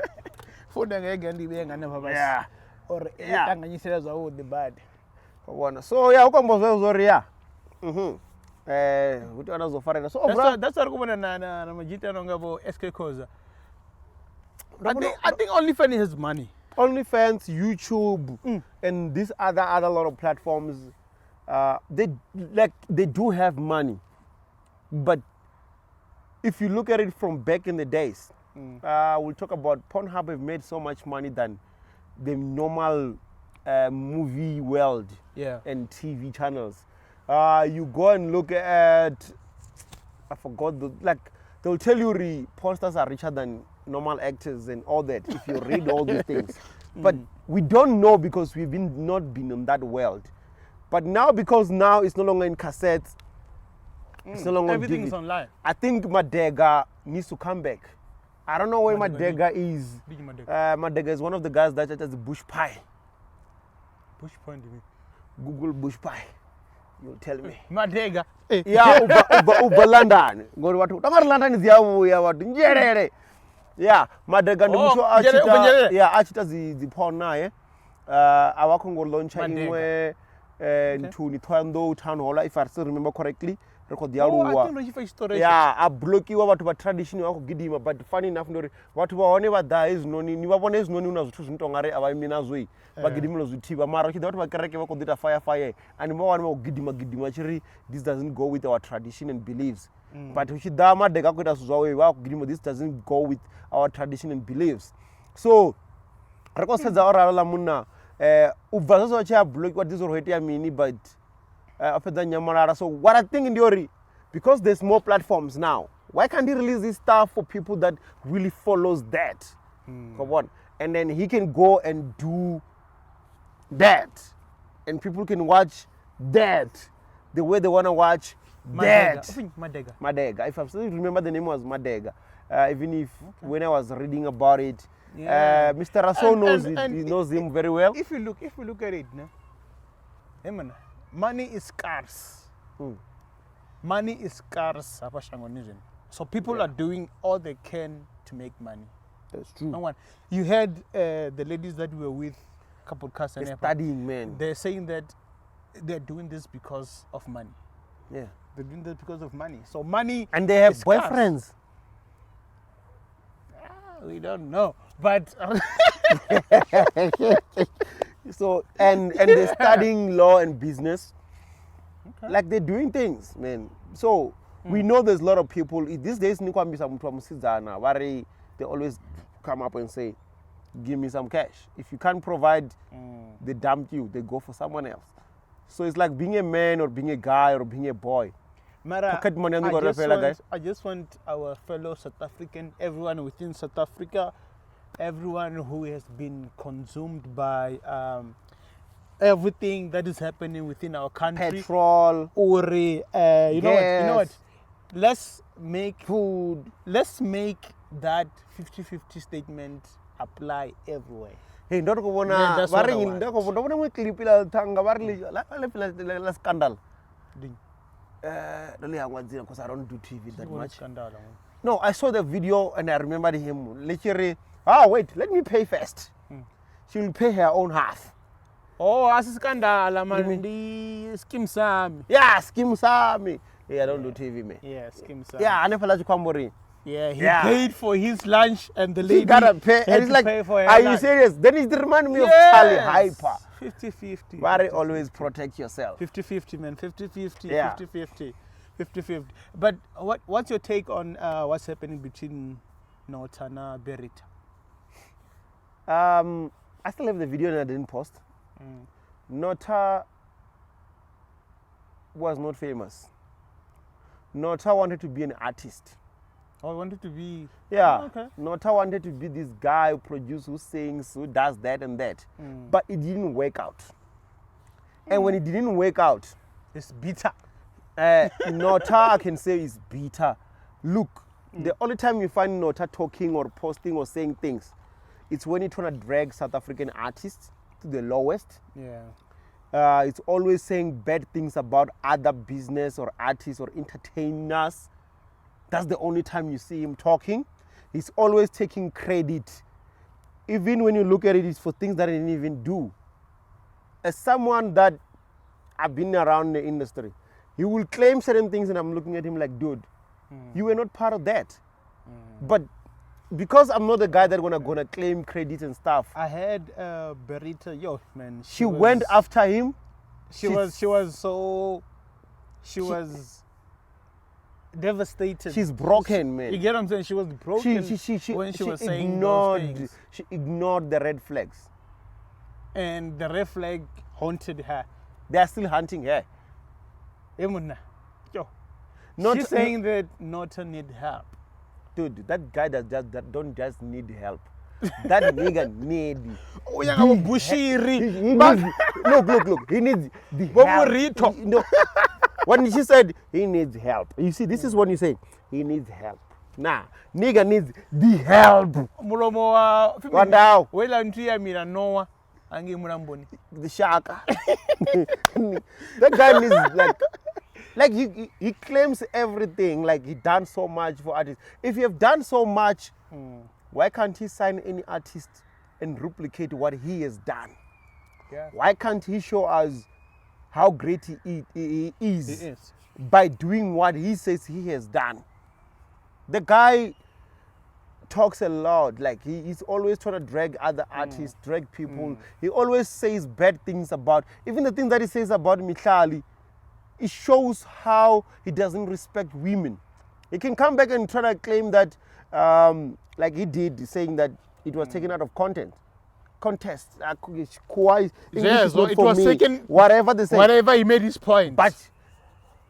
for the again the being never pass. Yeah. Or anganyisela za the bad. So yeah, ukombozo zoria. What anazofarela. So that's what kubona na majita nongabo SK Khoza. I think OnlyFans has money. OnlyFans, YouTube, and these other lot of platforms, they do have money, but if you look at it from back in the days, we'll talk about Pornhub have made so much money than the normal movie world and TV channels. You go and look at, I forgot they'll tell you porn stars are richer than normal actors and all that if you read all these things. But we don't know because we've not been in that world. But now, because now it's no longer in cassettes, it's no longer everything on is online. I think Madega needs to come back. I don't know where Madega is. Madega is one of the guys that does bush pie. Bush pie, do you mean? Google bush pie. You'll tell me. Madega. Yeah, uba London. Go to what? London is the yeah, Madega achita zipona awakho launch inwe ntuni Thwando town hall if I still remember correctly. Record yaluwa. Yeah, a blokiwa watu ba tradition wako gidima, but funny enough ndori watu baone bada is noni ni babone is noni unazuthu zintongare abamina zoi bagidimilo zuthiba mara chida watu bakereke bako dita fire and more one gidima chiri this doesn't go with our tradition and beliefs. But uchida Madega kweta zwawe wa gidimo this doesn't go with our tradition and beliefs. So rekosedza orala munna ubva so cha block what this already amini but so what I think in theory, because there's more platforms now, why can't he release this stuff for people that really follows that? Come on. And then he can go and do that. And people can watch that the way they want to watch that. Madega. If I still remember, the name was Madega. Even if when I was reading about it, Mr. Raso knows him very well. If you look at it, no? Money is scarce. Money is scarce. So people are doing all they can to make money. That's true. No one. You heard the ladies that we were with, couple cast and studying, man. They're saying that they're doing this because of money. Yeah. They're doing this because of money. So money. And they have boyfriends. We don't know, but. So and they're studying law and business, like they're doing things, man. So we know there's a lot of people these days. They always come up and say, "Give me some cash." If you can't provide, they dump you. They go for someone else. So it's like being a man or being a guy or being a boy. Pocket money I just want our fellow South African, everyone within South Africa, everyone who has been consumed by everything that is happening within our country. Petrol, Or you know what? You know what? gas, Let's make food. let's make that 50-50 statement apply everywhere. Hey, ndako Yeah, bona that's ba what I re want. ndako bona mo clip la thanga ba re la scandal. Ding. Really I want because I don't do TV that It was a much. scandal. No, I saw the video and I remembered him. Literally, wait, let me pay first. She will pay her own half. Oh, as scandal, man. The scheme Sam. Yeah, scheme Sami. Yeah, I don't do TV, man. Yeah, scheme Sam. Yeah, I never let you come worry. Yeah, he Yeah. paid for his lunch and the She lady gotta pay. had And it's to like, pay for her are you lunch. serious? Then it remind me of Yes. Charlie Hyper. 50-50. Very always protect yourself. 50-50, man. 50-50. Yeah. 50-50. 50-50. But what's your take on what's happening between Nota and Berita? I still have the video and I didn't post. Nota was not famous. Nota wanted to be an artist. Oh, I wanted to be. Yeah. Oh, okay. Nota wanted to be this guy who produces, who sings, who does that and that. But it didn't work out. And when it didn't work out, It's bitter. Nota, I can say, is bitter. Look, the only time you find Nota talking or posting or saying things, it's when you're trying to drag South African artists to the lowest. Yeah. It's always saying bad things about other business or artists or entertainers. That's the only time you see him talking. He's always taking credit. Even when you look at it, it's for things that he didn't even do. As someone that I've been around the industry, he will claim certain things and I'm looking at him like, dude, you were not part of that. But because I'm not the guy that's gonna claim credit and stuff, I had Berita. Yo, man. she went after him. She was devastated. She's broken, man. You get what I'm saying? She was broken when she was saying those things. She ignored the red flags. And the red flag haunted her. They are still hunting her. Emuna. Yo. Not She's saying that Nota need help. dude, that guy that don't just need help. That nigga need. Oh, yeah, Bushiri. He needs, look. He needs the help. No. When she said he needs help, you see, this is what you say. He needs help. Nah, nigga needs the help. Mulomo wa Wandao. wela ntia mira noa ange mulamboni. The shaka. That guy needs like he claims everything, like he done so much for artists. If you have done so much, why can't he sign any artist and replicate what he has done? Yeah. Why can't he show us how great he is He is. by doing what he says he has done? The guy talks a lot, like he's always trying to drag other artists, drag people. He always says bad things about, even the things that he says about Mihlali, it shows how he doesn't respect women. He can come back and try to claim that, like he did, saying that it was taken out of contest. Yes, English is not it for was me. taken. Whatever they say. Whatever he made his point. But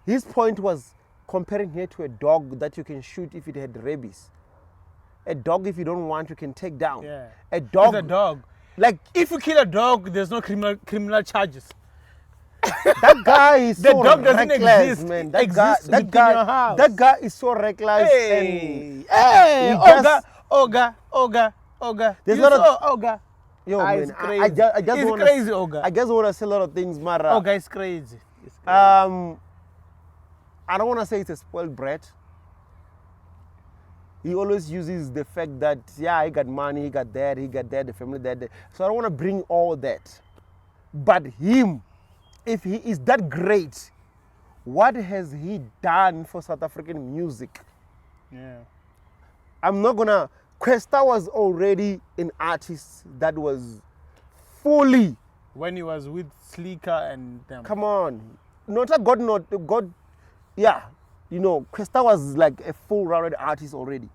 his point was comparing her to a dog that you can shoot if it had rabies. A dog, if you don't want, you can take down. Yeah. A dog. It's a dog. Like If you kill a dog, there's no criminal charges. that guy is The so dog doesn't reckless, exist. man. It That guy, exists within your house. that guy is so reckless. Hey, and Oga. There's You not a- saw Oga. Yo, It's man, crazy. I just It's wanna, crazy, Oga. I just want to say a lot of things, Mara. Oga is crazy. It's crazy. I don't want to say it's a spoiled brat. He always uses the fact that, yeah, he got money, he got that, the family that. So I don't want to bring all that. But him, if he is that great, what has he done for South African music? Yeah. I'm not going to... Kwesta was already an artist that was fully... When he was with Sleeker and them. Come on. God, yeah, you know, Kwesta was like a full-rounded artist already.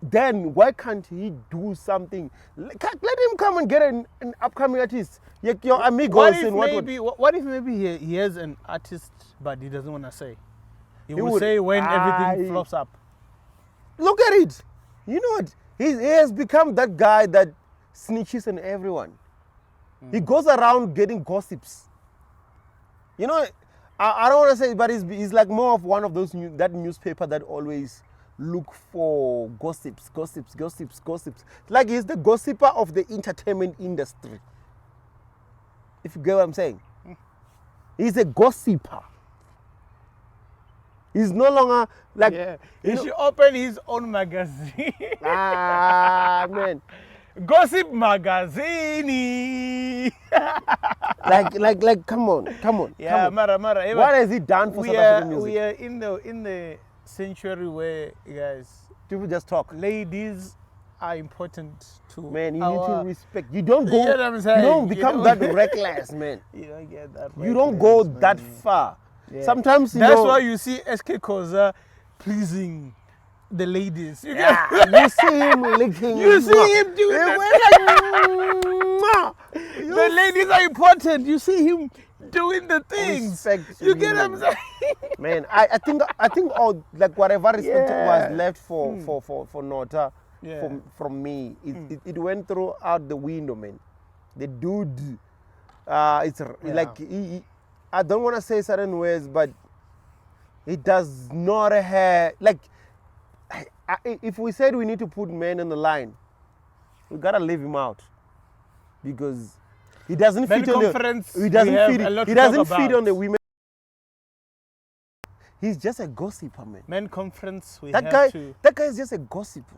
Then why can't he do something? Let him come and get an upcoming artist. Your amigos What if and what if maybe he has an artist but he doesn't want to say? He will would- say when everything flops up. Look at it. You know what? He has become that guy that snitches on everyone. He goes around getting gossips. You know, I don't want to say, but he's like more of one of those that newspaper that always look for gossips. Like he's the gossiper of the entertainment industry. If you get what I'm saying. He's a gossiper. He's no longer like... Yeah. He should open his own magazine. Man. Gossip magazine. like, come on. Yeah, Mara. What has he done for South African music? We are in the century where, guys, people just talk. Ladies are important to man, you need to respect. You don't go. You know what I'm saying? You don't become that reckless, man. You don't get that. You don't go that far. Yeah. Sometimes that's why you see SK Khoza pleasing the ladies. You see him licking. You see him doing the ladies are important. You see him doing the things. You get what I'm saying? Man, I think all like whatever respect was left for Nota. Yeah. From me, it went through out the window, man. The dude, it's like I don't want to say certain words, but he does not have like. If we said we need to put men on the line, we gotta leave him out because he doesn't fit on the. He doesn't fit on the women. He's just a gossiper, man. Men conference. That guy is just a gossiper.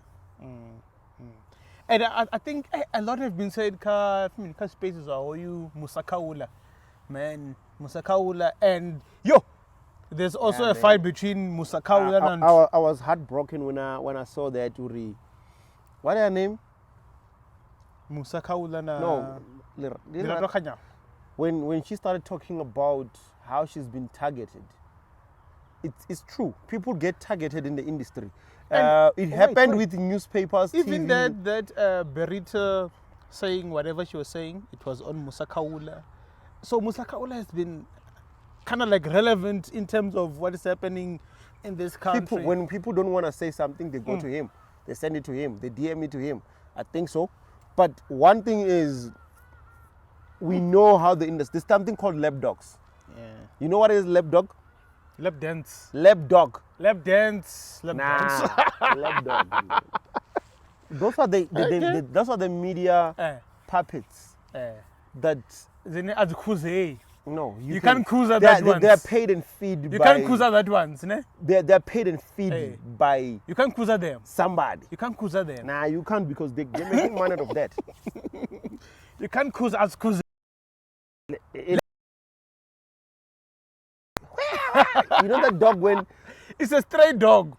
And I think a lot have been said spaces are you Musa man Musa and there's also a fight between Musa and I was heartbroken when I saw that Uri. What is her name? Musa Kaula no when she started talking about how she's been targeted. It's true. People get targeted in the industry. It happened with newspapers. Even TV. that Berita saying whatever she was saying, it was on Musa Kaula. So Musa Kaula has been kind of like relevant in terms of what is happening in this country. When people don't want to say something, they go to him. They send it to him. They DM it to him. I think so. But one thing is, we know how the industry. There's something called lap dogs. Yeah. You know what is lap dog? Lap dance. Lap dog. Lap dance. Lap dance. Lap dog. Those are those are the media puppets. That. No, you can't cruise that ones. They're paid and feed by... You can't cruise that ones, ne? They're paid and feed by... You can't cruise them. Somebody. You can't cruise them. Nah, you can't because they're making money out of that. You can't cruise as cruise. You know that dog when... It's a stray dog.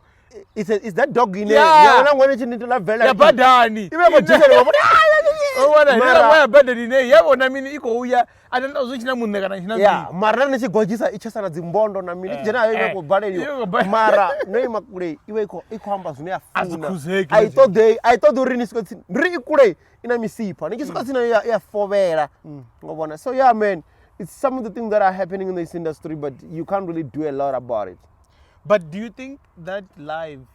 It's that dog in there. Yeah. I'm going to into that vela. Yeah, badani. Yeah, mara nechigojisa ichasana dzimbondo na mili jena yeko baleliyo mara no makure iweko ikuhamba zune afuna I thought the rinisco ndri kure ina misipa nikisuka sina ya fovera ngobona. So yeah, man, it's some of the things that are happening in this industry, but you can't really do a lot about it. But do you think that live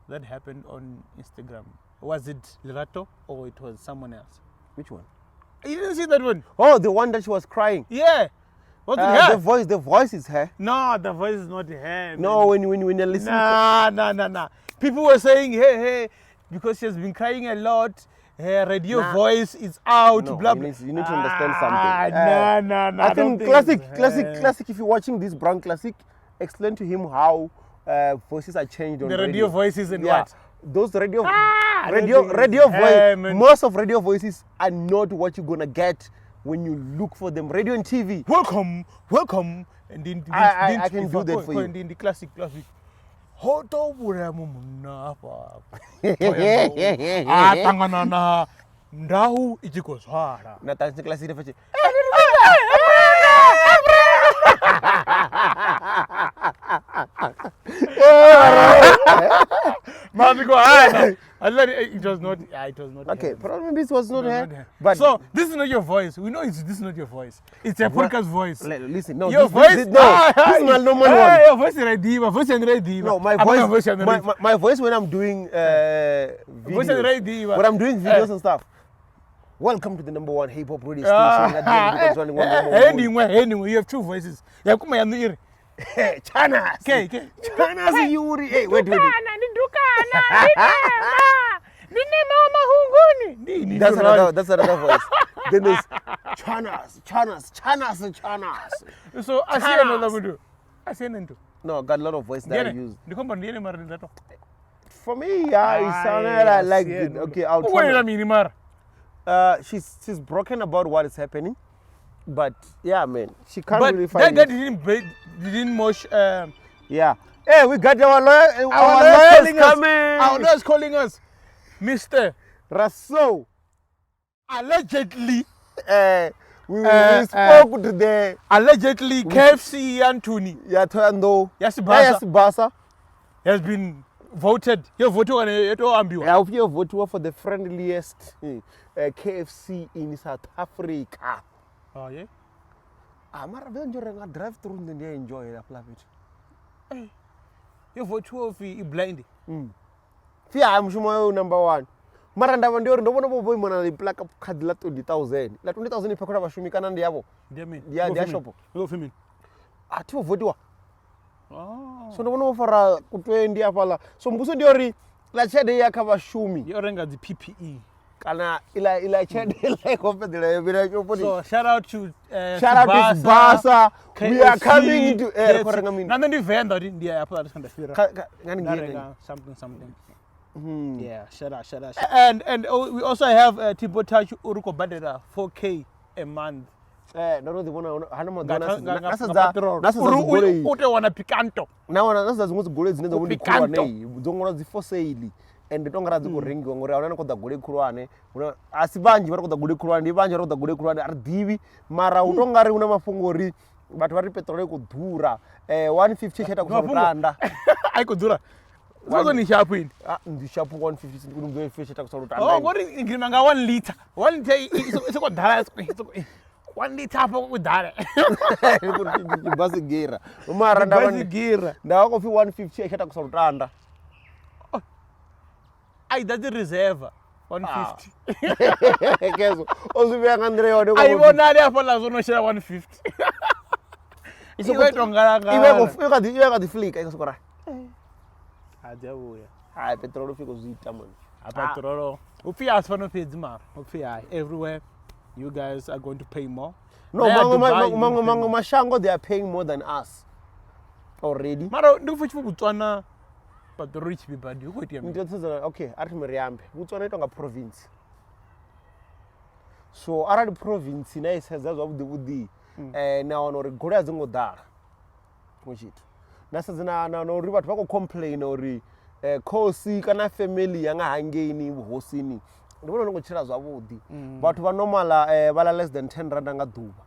that happened on Instagram, was it Lerato or it was someone else? Which one? You didn't see that one? Oh, the one that she was crying. Yeah. Was it her? The voice is her. No, the voice is not her. No, when you listen. Nah. People were saying, hey, because she has been crying a lot. Her radio voice is out. No, blah, you need to understand something. Nah. I think classic. If you're watching this Brown Classic, explain to him how voices are changed on the radio voices and what? Those radio voice. Most of radio voices are not what you're gonna get when you look for them. Radio and TV. Welcome. And then I can do that for you. In the classic. Hoto buramu munapa. Tanganana ndahu ichikoswara. Na tansi classic defache. I thought it was not. It was not. Okay, her. probably it was not It was her. not her. But So this is not your voice. We know this is not your voice. It's a podcast voice. listen, no, Your this voice. is my normal one. Your voice is ready. Voice is ready. No, my voice when I'm doing videos. When I'm doing videos and stuff. Welcome to the number one hip hop radio station. Anyway, you have two voices. Chanas. Okay. Chanas Yuri. Hey, wait. That's another voice. Then there's Chanas. So I see another video. I see another. No, I got a lot of voice that I use. The For me, it sounded like it. Okay, I'll try. She's broken about what is happening, but yeah, man, she can't really find that didn't much. Yeah. Hey, we got our lawyer. Our lawyer is coming. Our lawyer is calling us, Mr. Rasso. Allegedly, we spoke to the allegedly KFC Anthony. Yatando. Yes, Basa has been voted. You voted on it or I hope you voted for the friendliest KFC in South Africa. Oh yeah. Mara venjora drive through and enjoy that planet. Hey, you voted for blind. Fia, I'm sure number one. Mara ndava ndio ndobona boy mona le plaka card la 20,000. La 20,000 ipekora bashumi kana ndiyabo. Ndiya shop. Go for me. Ati votiwa. Oh. So ndobona ofara ku 20 afala. So mbuso ndio ri la chede ya kava shumi. You orenga the PPE. Kana ila chede la kompedela yebira chopodi. So shout out to Basa. We are coming to korenga mini. Nando ndi venda ndiya apa that kind of fira. Something. Yeah, shout out. And we also have Tebogo Thobejane 4K a month. No, the one hana madona. Ute wana picanto. Nasa zimwe zigole dzine dzoni kuwane. Dzongona zi for sale. And tongara dziko ringi ngore awana koda gole khulwane. Asi banji vari koda gole khulwane, ndi banji vari koda gole khulwane ari divi. Mara utongari una mafungori. Bathu vari petrol ku dhura. 150 cheta ku randa. Ai ku dhura. What is sharp in? The sharp 150 couldn't go fish at Oxford. Oh, what is in 1 liter? 1 day is what that 1 liter with that. Basigira. Basigira. Now go for 150 at Oxford. I that's the reserve. 150. Also, we are Andre. I won't have for Lazono share 150. It's a good one. You got the flick. I was correct. Petrol fico zita man. Petrol. Upi as for no pay mar. Upi everywhere. You guys are going to pay more. No, Mango Mashango, they are paying more than us already. Maro, do for Botswana, but the rich people do what you mean. Okay, Artimeriampe. Botswana is a province. So, our province in has of the woody. Now, no, Gorea Zongo Dar. Which it. Nasa zina no riba twa complain ori khosi kana family yanga hangeni hosini ndibona ngo tshira zwavudi bathu ba normal bala less than 10 rand nga duba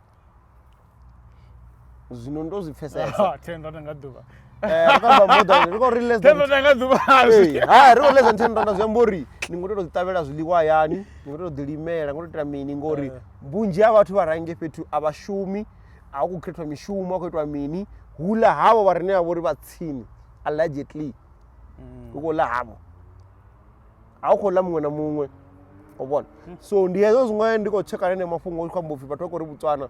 zwino ndo zwipfesesa 10 rand nga duba akamba moda liko less than 10 rand nga duba liko less than 10 rand zwambori ningoto tovitavela zwilikwa yani ningoto dilimela ngoto tira mini ngori mbunji ya bathu barange fethu abashumi akukhetwa mishumo akhetwa mini hula havo varine vavori vatsini allegedly ukola havo aukhola mumwe na mumwe ubona so ndiyezo zwin'wana ndikochekana nemafungo kwambofi bathu vakori Botswana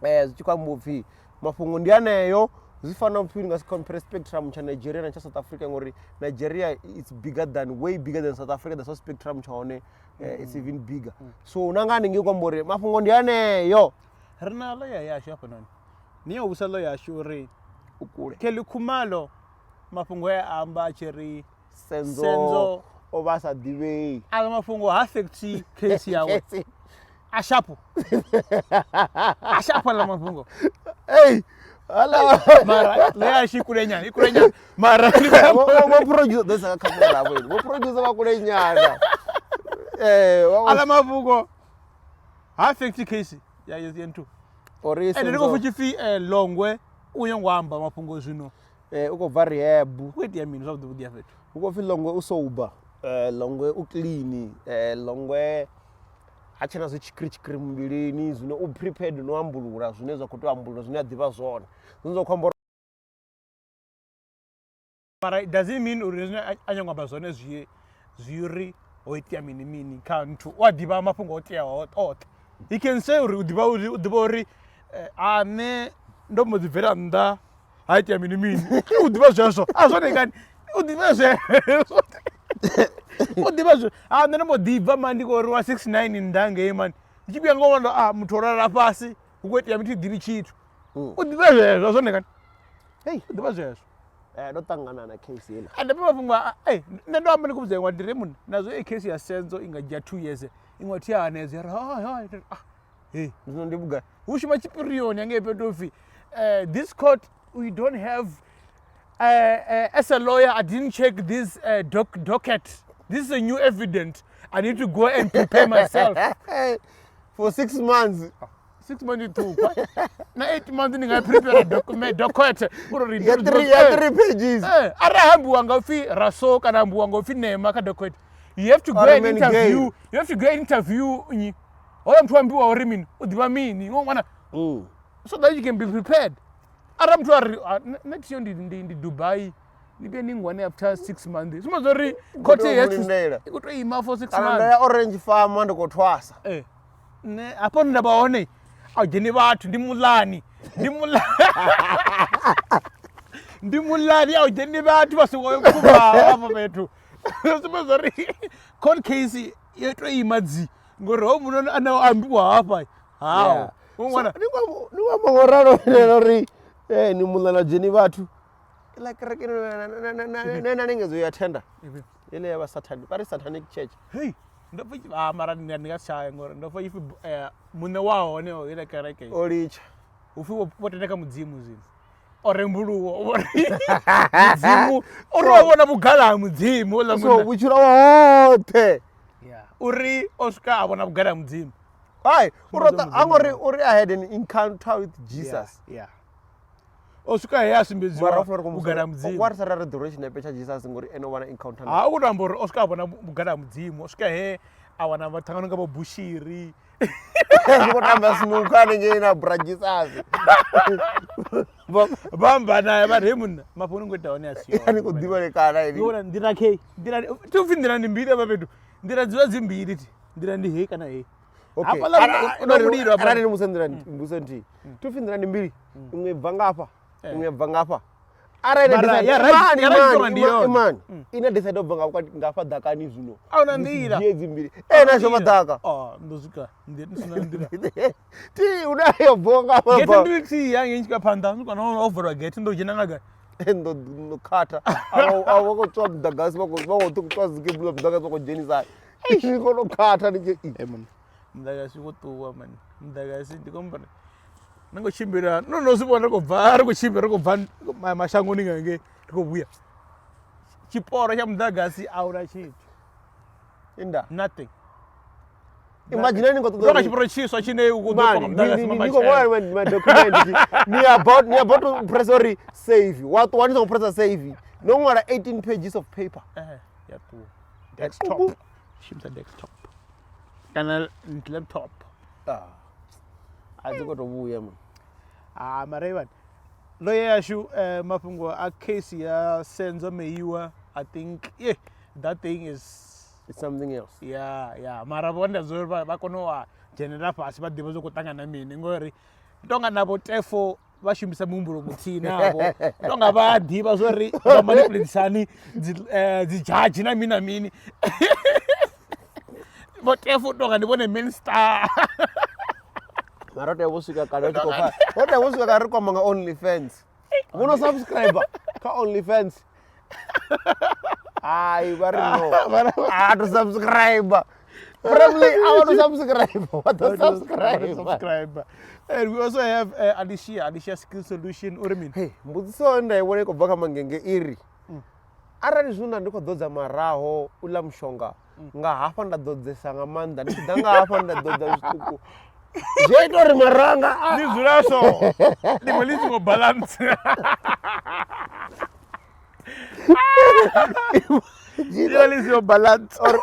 zvichikwambofi mafungo ndianeyo zifana between ngasicompare spectrum cha Nigeria na cha South Africa ngori Nigeria is way bigger than South Africa. The spectrum chaone it's even bigger so unangani ngikwambore mafungo ndianeyo rina la ya shapa nani niyo usalo ya shuri ukule kele khumalo mafungo ya amba cheri senzo obasa diwe ala mafungo affect case yawe ashapo la mafungo hey ala mara le ikulenya mara mo producer desa kamera wewe mo producer bakulenyana ala mafungo affect case ya yentu orese ndiko fuchifi longwe uyengwamba mafungo zwino uko vari hebu kweti ya mini zvakuti kuti yafetu uko fi longwe usoba longwe uklini longwe achena zvichikiri muviri zvino uprepared unoambulura zvine zvakutoambulura zvine adziva zvone zvinozokwambora. But does it mean anyangwa zvone zviri oitia mini kantu wadiva mafungo otia ot you can say udiva uri ane ndombozibvera nda aitia mini udiva zvazvo azvonekani udiva zvazvo udiva zvazvo ndombodibva mandikori wa 69 ndange man ichibuya ngomanda mutorara pasi ukuitia miti diri chitu udiva zvazvo azvonekani udiva zvazvo ndotangana na case ila andapemapfungwa ndandoamba ndikubvunza ingwa ndiri munhu nazvo icase yasenzo ingadya 2 years ingwati yahanezera ndinondibuga ushuma chipiriyoni yange petofi this court we don't have as a lawyer I didn't check this docket. This is a new evidence. I need to go and prepare myself for 6 months. 6 months too. Na 8 months ninga prepare document docket. Ya 3 pages. Arahambu wangofi raso kana hambu wangofi nema ka docket. You have to go and interview. You have to go and interview nyi. Oya mtu ambiwa ori mini udiva mini ngomwana. So that you can be prepared. Ara mtu ari next year ndi Dubai. Nibe ningwane after 6 months. Sumazori kote yetu. Ikuto ima for 6 months. Ana orange farm ndo kotwasa. Ne apo ndabaone. Awujeni bathu ndimulani ndimulani awujeni bathu basukoyo kuba apha bethu sibazori court case yethu imadzi ngoro umuntu anaambiwa hapa hawo ngwana nikwamangoraro lori ni mulana jeni bathu like nena ningezoyathenda ile yaba satanic pari satanic church ndofa mara ndingashaya ngoro ndofa ifi mune wawo ne ile kareke olicha ufi wotendeka mudzimu zini orembuluwo mudzimu orobona bugala mudzimu ola so uchira wote uri oscar abona bugala mudzimu urota angori uri I had an encounter with Jesus oscar yasimbeziwa bugala mudzimu what sara resurrection epecha Jesus ngori wana encounter uramboro oscar abona bugala mudzimu oscar awana vatangana ngabo bushiri ngotamba sinukane ngena bra Jesus bamba naye baremuna maponi ngotaone asiyo yani kudiva lekana ili ngona ndirake tufindira ndimbiri ababedu ndiradziwa zimbiri ndira ndihe kana he okay unobudira apa arani musendira mbusendi tufindira ndimbiri umebva ngapa umebva ngapa man ina decide obva ngapa dakani zvino auna ndira zimbiri nazvo madaka ndozvika ndisina ti unayo bonga baba geti nditi yange nchika panda kana ovhura geti ndojena naga ndokata awoko tswab dagasi wako tukutswazike bula dagasi wako jenisa kono kata nije man ndagasi wotuwa man ndagasi ndikombana nangochimbira nozibona kubva kuchimbira kubva mashango ningange ndikobuya chiporo cha mudagasi aura chitu inda nothing imagine ngotoka chiporo chiswa chine ukudoka mudagasi niko my document ni about to press or save what one is press save no more 18 pages of paper tu desktop shimsa desktop kana laptop azikotobuya man marevan lawyer yashu mafungo a case ya senzo meiwa I think that thing is something else mara bonda zora bakonowa general pasi badeba zokutangana mini ngori ndonga nabo tefo bashimbisa mumbulo muthina abo ndonga badiba zori bamanipulatisani judge na mina mini botefo ndonga ndibone minister marote wosika kana chikofa wote wosika kari kwa manga OnlyFans uno subscriber ka OnlyFans bari no to subscriber probably I want to subscribe what to subscribe and we also have Alicia Skill Solution urmin mbudziso ndaione kubva kamangenge iri arani zvino ndikodhodza maraho ula mushonga ngahafa ndadodzesa ngamanda ndidanga hafa ndadodza zvituku Jetori maranga ndizulaso ndimalizi ngo balance Is your balance or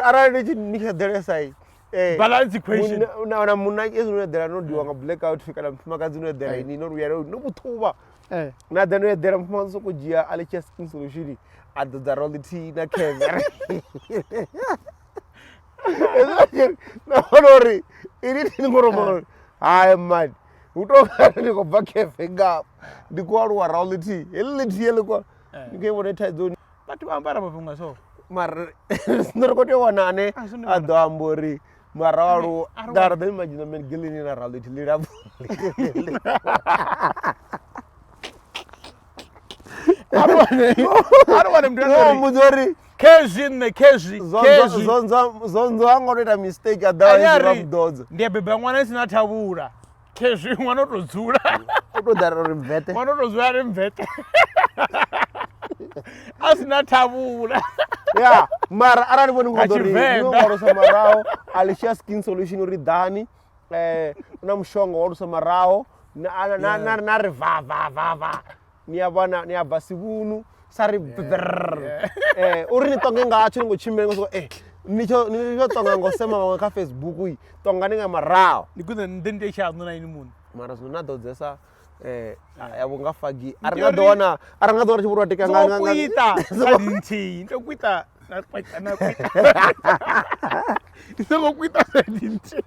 arali ni khadele sai balance equation. Una munna ezwe dela no diwa nga blackout fika na mfumakazi no dela ni no yaro no buthuba na deno dela mfumanzo kujia ale chest skin solution at the royalty na camera na honori ini ngoromo ay man utoka ni ko bakefe ngap ndikwaru wa royalty eliti yeleko ngibonetha zone But ambara mafunga so. Mar ndorokote wanane adambori mararu dar da imagine men gelini na royalty lira I don't want him to no mudori Keji. zonzo angoreta mistake otherwise rub doors Ndiye bebe mwana sina thabura. Keji mwana tozula. utodara rimvete Mwana tozula rimvete. Asina thabura. yeah mara arani boni ngodori Tshivenda. ngoro samarao alishia skin solution uri dani una mshongo wa samarao na rivava ni abasibunu sari uri ni tonge ngacho ngochimbe ngo nicho tonga ngosema nga Facebook yi tonga ninga marao Nikuze ndende cha nuna ini mun. mara suna dodzesa yabo ngafagi aringadona chiburu teka nga Kuita. Sadinti. Ndokuita. Na kuita. Ndokuita sadinti.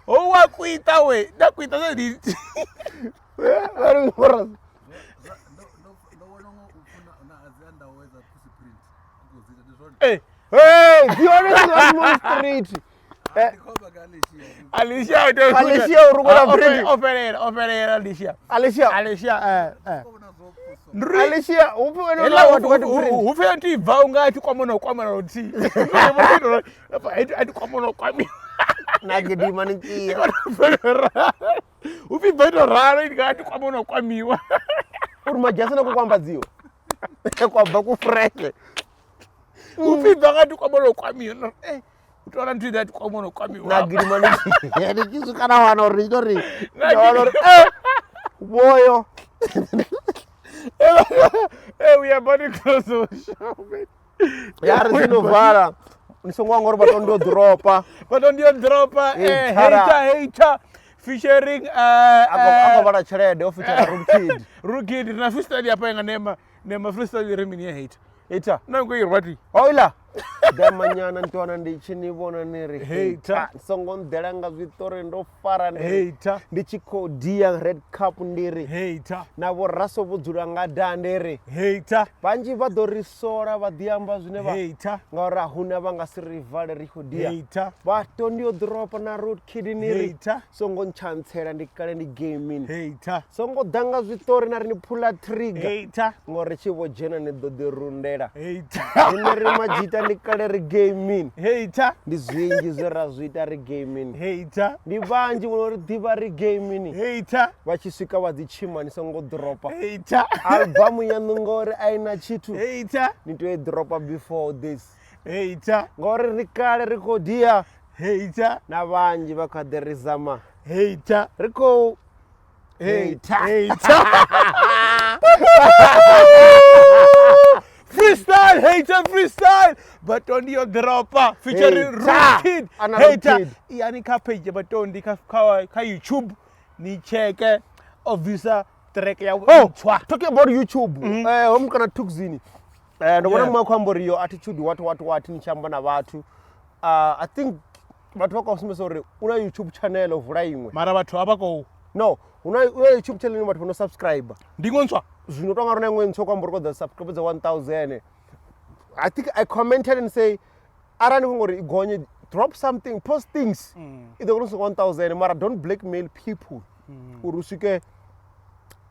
Oh wa kuita we. Da kuita sadinti. ari ngora Eh. hey dione on street Alicia urugola print operera Alicia upena watu print ufenti vaunga ati kwamona uti ati kwamona kwami nagedi maniki ufi vaito raro ati kwamona kwamiwa uri majasana kukwambadziwa kwabva kufresh ufi vangati kwamona kwamiwa utora ndida ati kwamona kwamiwa nagedi maniki yani kisu kana wana ori boyo we are body close to the show, man. yari zinovhara nisongwangori batondio dropa hater featuring akovara chelede ofitara Rukid na freestyle hapa inga Nema freestyle remini ya hater ita nango irwati oila damanyana ntwana ndichinivona niri Hater. songondelanga zvitori ndofara hater ndichikodia red cup ndiri hater navo raso vodzura ngada ndiri hater vanji vadorisora vadiamba zvine hater ngauri hahuna vangasirivhale rikodia hater vatondio dropa na road kid niri hater songonchansela ndikale ndigamini hater songodanga zvitori nari nipula trigger hater ngori chivojena nedodirundera hater ineri majita ndikale rigamini hater ndi zvinji zverazvita rigamini hater ndi vanji unoridhiva rigamini hater vachisvika vadzichimanisa ngodhiropa hater albamu yanu ngori aina chitu hater nitoidhiropa before this hater ngori rikale rikodia hater na vanji vakadhirizama hater riko hater freestyle hater batondi yo dropper featuring Rukid hater yani ka page batondi ka YouTube ni cheke officer track ya talking about YouTube homukana tukzini ndobona mwakwamboriyo attitude watu nichamba na vatu I think vatu vakausime uri una YouTube channel ovhura imwe mara vatu avako no una YouTube channel vatu vono subscribe ndingontswa zvino tonga rona imwe ntsoko ambori kodza subscribe za 1000 I think I commented and say arani kungori igonye drop something post things either kunosi 1000 mara don't blackmail people urusike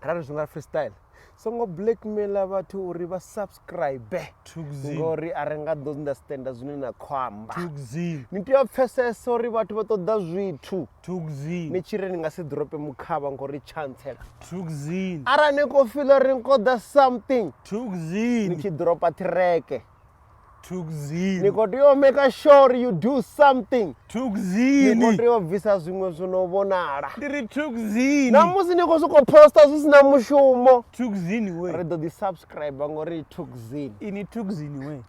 rari zvunga freestyle songo blackmail vatu uri va subscribe ngori arenga do understand zvine na kwamba nitiya pfesesa uri vatu vatoda zvitu nechire ndingasi drope mukhava ngori chancela ara neko feel ri nkoda something nichidropa track Tukzini. Nikotio make sure you do something. Tukzini. Nikotio visa zwimwe zvinobonara. Ndiri tukzini. Namusi nikosuko posta zvisina mushumo. Tukzini we. Redo the subscribe ngori tukzini. Ini tukzini we.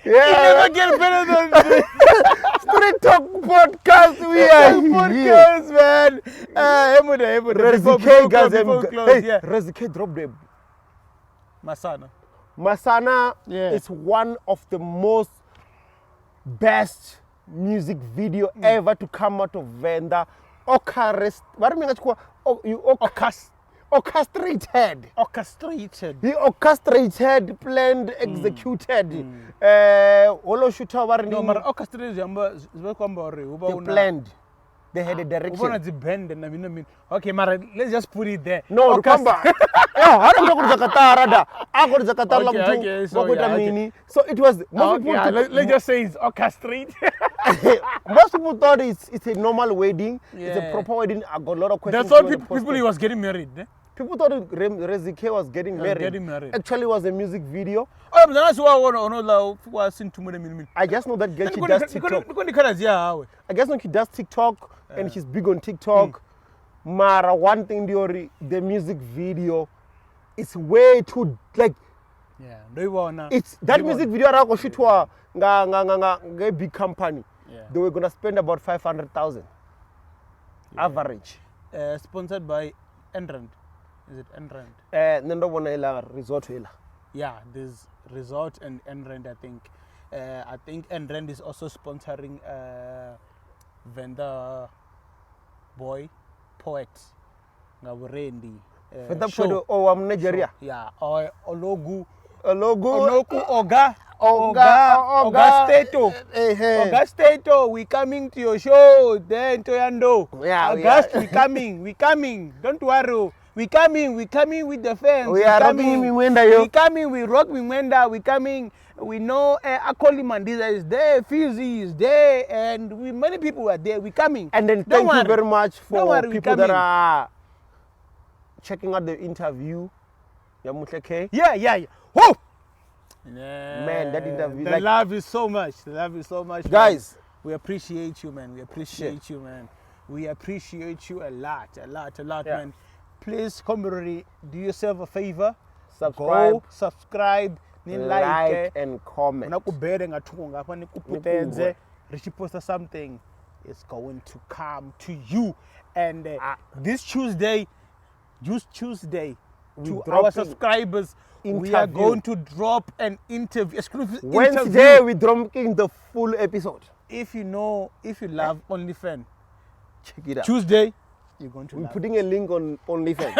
Yeah. You never get better than this. Street Talk Podcast. We are Podcast, man. Emuda. Rezike guys. Yeah. Rezike drop them. Masana Yeah. is one of the most best music video ever to come out of Venda. Orchestrated. He orchestrated, planned, executed. Holo shooter No, but orchestrated they planned. They had a direction. Okay, Mara, let's just put it there. No, come back. I don't know Zakatara. I got Zakatara. Okay, so, yeah, okay. So it was. Most Okay, let's just say it's orchestrated. Most people thought it's a normal wedding. It's a Yeah. proper wedding. I got a lot of questions. That's all people he was getting married. Eh? People thought Rezike was getting married. Getting married. Actually, it was a music video. Oh, but that's why I want to know what's in 2 minutes. I just know that girl, she does TikTok. I guess she does TikTok and she's big on TikTok. Mara, one thing, the music video is way too, like, Yeah, it's that music video I shoot to a big company. Yeah. They were gonna spend about 500,000 average. Sponsored by Enrand. Is it Enrand? Nendo wana resort hela. Yeah, there's Resort and Enrand, I think. I think Enrand is also sponsoring Venda Boy Poet. Ngaburendi. Venda Poet I'm Nigeria. Yeah, or Ologu. Logo. Oga Stato. Oga Stato, we coming to your show. Then Toyando. Yeah, August, we coming. Don't worry. We coming with the fans. We are rocking Wimwenda, yo. We coming, we rock Wimwenda. We coming. We know Akoli Mandiza is there, Fizzy is there, and many people are there. We coming. And then Don't thank you worry. very much for Don't worry, we people that coming. are checking out the interview. Yamutleke. Yeah. Whoa! Man, that interview. The love is so much. The love is so much. Guys. Man. We appreciate you, man. We appreciate you, man. We appreciate you a lot, Yeah. man. Please, community, do yourself a favor. Subscribe. Go, subscribe, Like and comment. Post something is going to come to you. And this Tuesday, to our subscribers, we are going to drop an interview, exclusive Wednesday, interview. we're dropping the full episode. If you love OnlyFans, Check it out. Tuesday, you're going to We're love. putting a link on OnlyFans.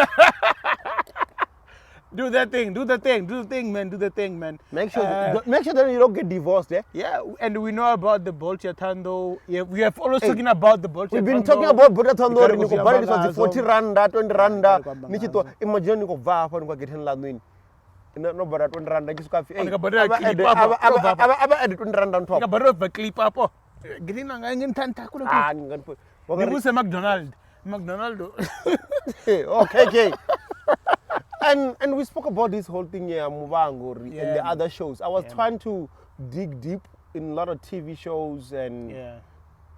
Do the thing, man. Make sure that you don't get divorced, eh? Yeah, and we know about the Bolcha Tando. Yeah, we have always talking about the Bolcha We've been Tando. talking about Buddha Tando, Because Niko we Bari, are this was the bagazo. 40 randa, 20 randa. Because Nikito, imagine Niko Va, and get him Lanuin. No, but 20 randa, just coffee. Niko Bari, clip up. Aba add 20 randa on top. Nga baro ba clip up. Getting na ngin tanta ko. Ah, I'm going to put. Ni Musa McDonald. Okay. And we spoke about this whole thing here, Mubango, and the other shows. I was trying to dig deep in a lot of TV shows and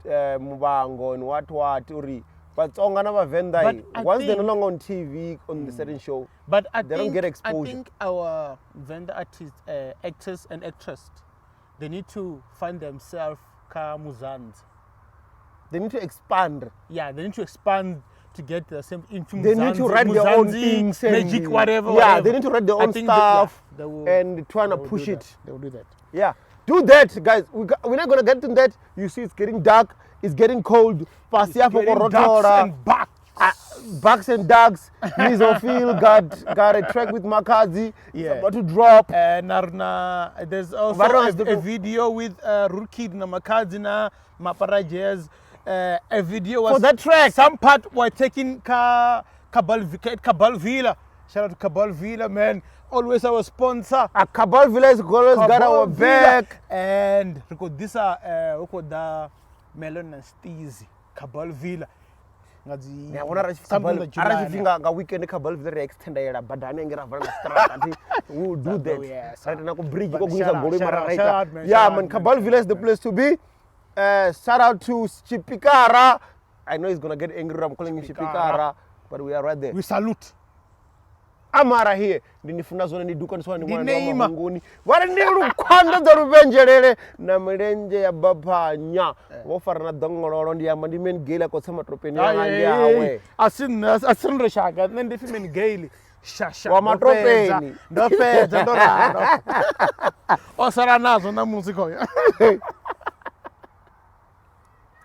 Mubango and what, Uri. But Ongana Venda, once they're no longer on TV on the certain show, But they don't get exposure. I think our vendor artists, actors and actresses, they need to find themselves Muzans. They need to expand. Yeah, they need to expand to get the same into They need to write their own things. And magic, whatever. Yeah, they need to write their I own think stuff they will- and trying to they will push do it. that. They will do that. Yeah, do that, guys. We're not gonna get to that. You see, it's getting dark. It's getting cold. Pasia for Getting ducks Rotora. and bucks. Bucks and Ducks. Misophil got a track with Makazi. Yeah. It's about to drop. Narna, there's also Varro has a video with Rurkid Namakadzina, Maparajes. A video was For that track. Some part were taking Cabal Villa. Shout out to Cabal Villa, man. Always our sponsor. Cabal Villa has always got our Cabal back. Villa. And this the Melon and Steezy. Cabal Villa. ngadzi Ya bona something that you arachifinga nga weekend Kabelville re extendera badani engera vana strata ati who do that yes. right na ku bridge But ko kuisa shout out, goloi shout mara out, right shout out, man, yeah shout man out, Kabelville is the place to be shout out to Chipikara. I know he's gonna get angry I'm calling him Chipikara but we are right there. we salute Amara here ndinifuna zone ndiduka niswa ni mwana wa Nema. mahunguni vari ndi lukhwanda dza luvenjelele na milenje ya baphanya vo fara na dongololo ndi yamba ndi men gela ko tsama tropeni ya yawe asin reshaka nne ndi female gale shasha Wa matropeni. ndo fedza ndo raro osala nazo na music hoyo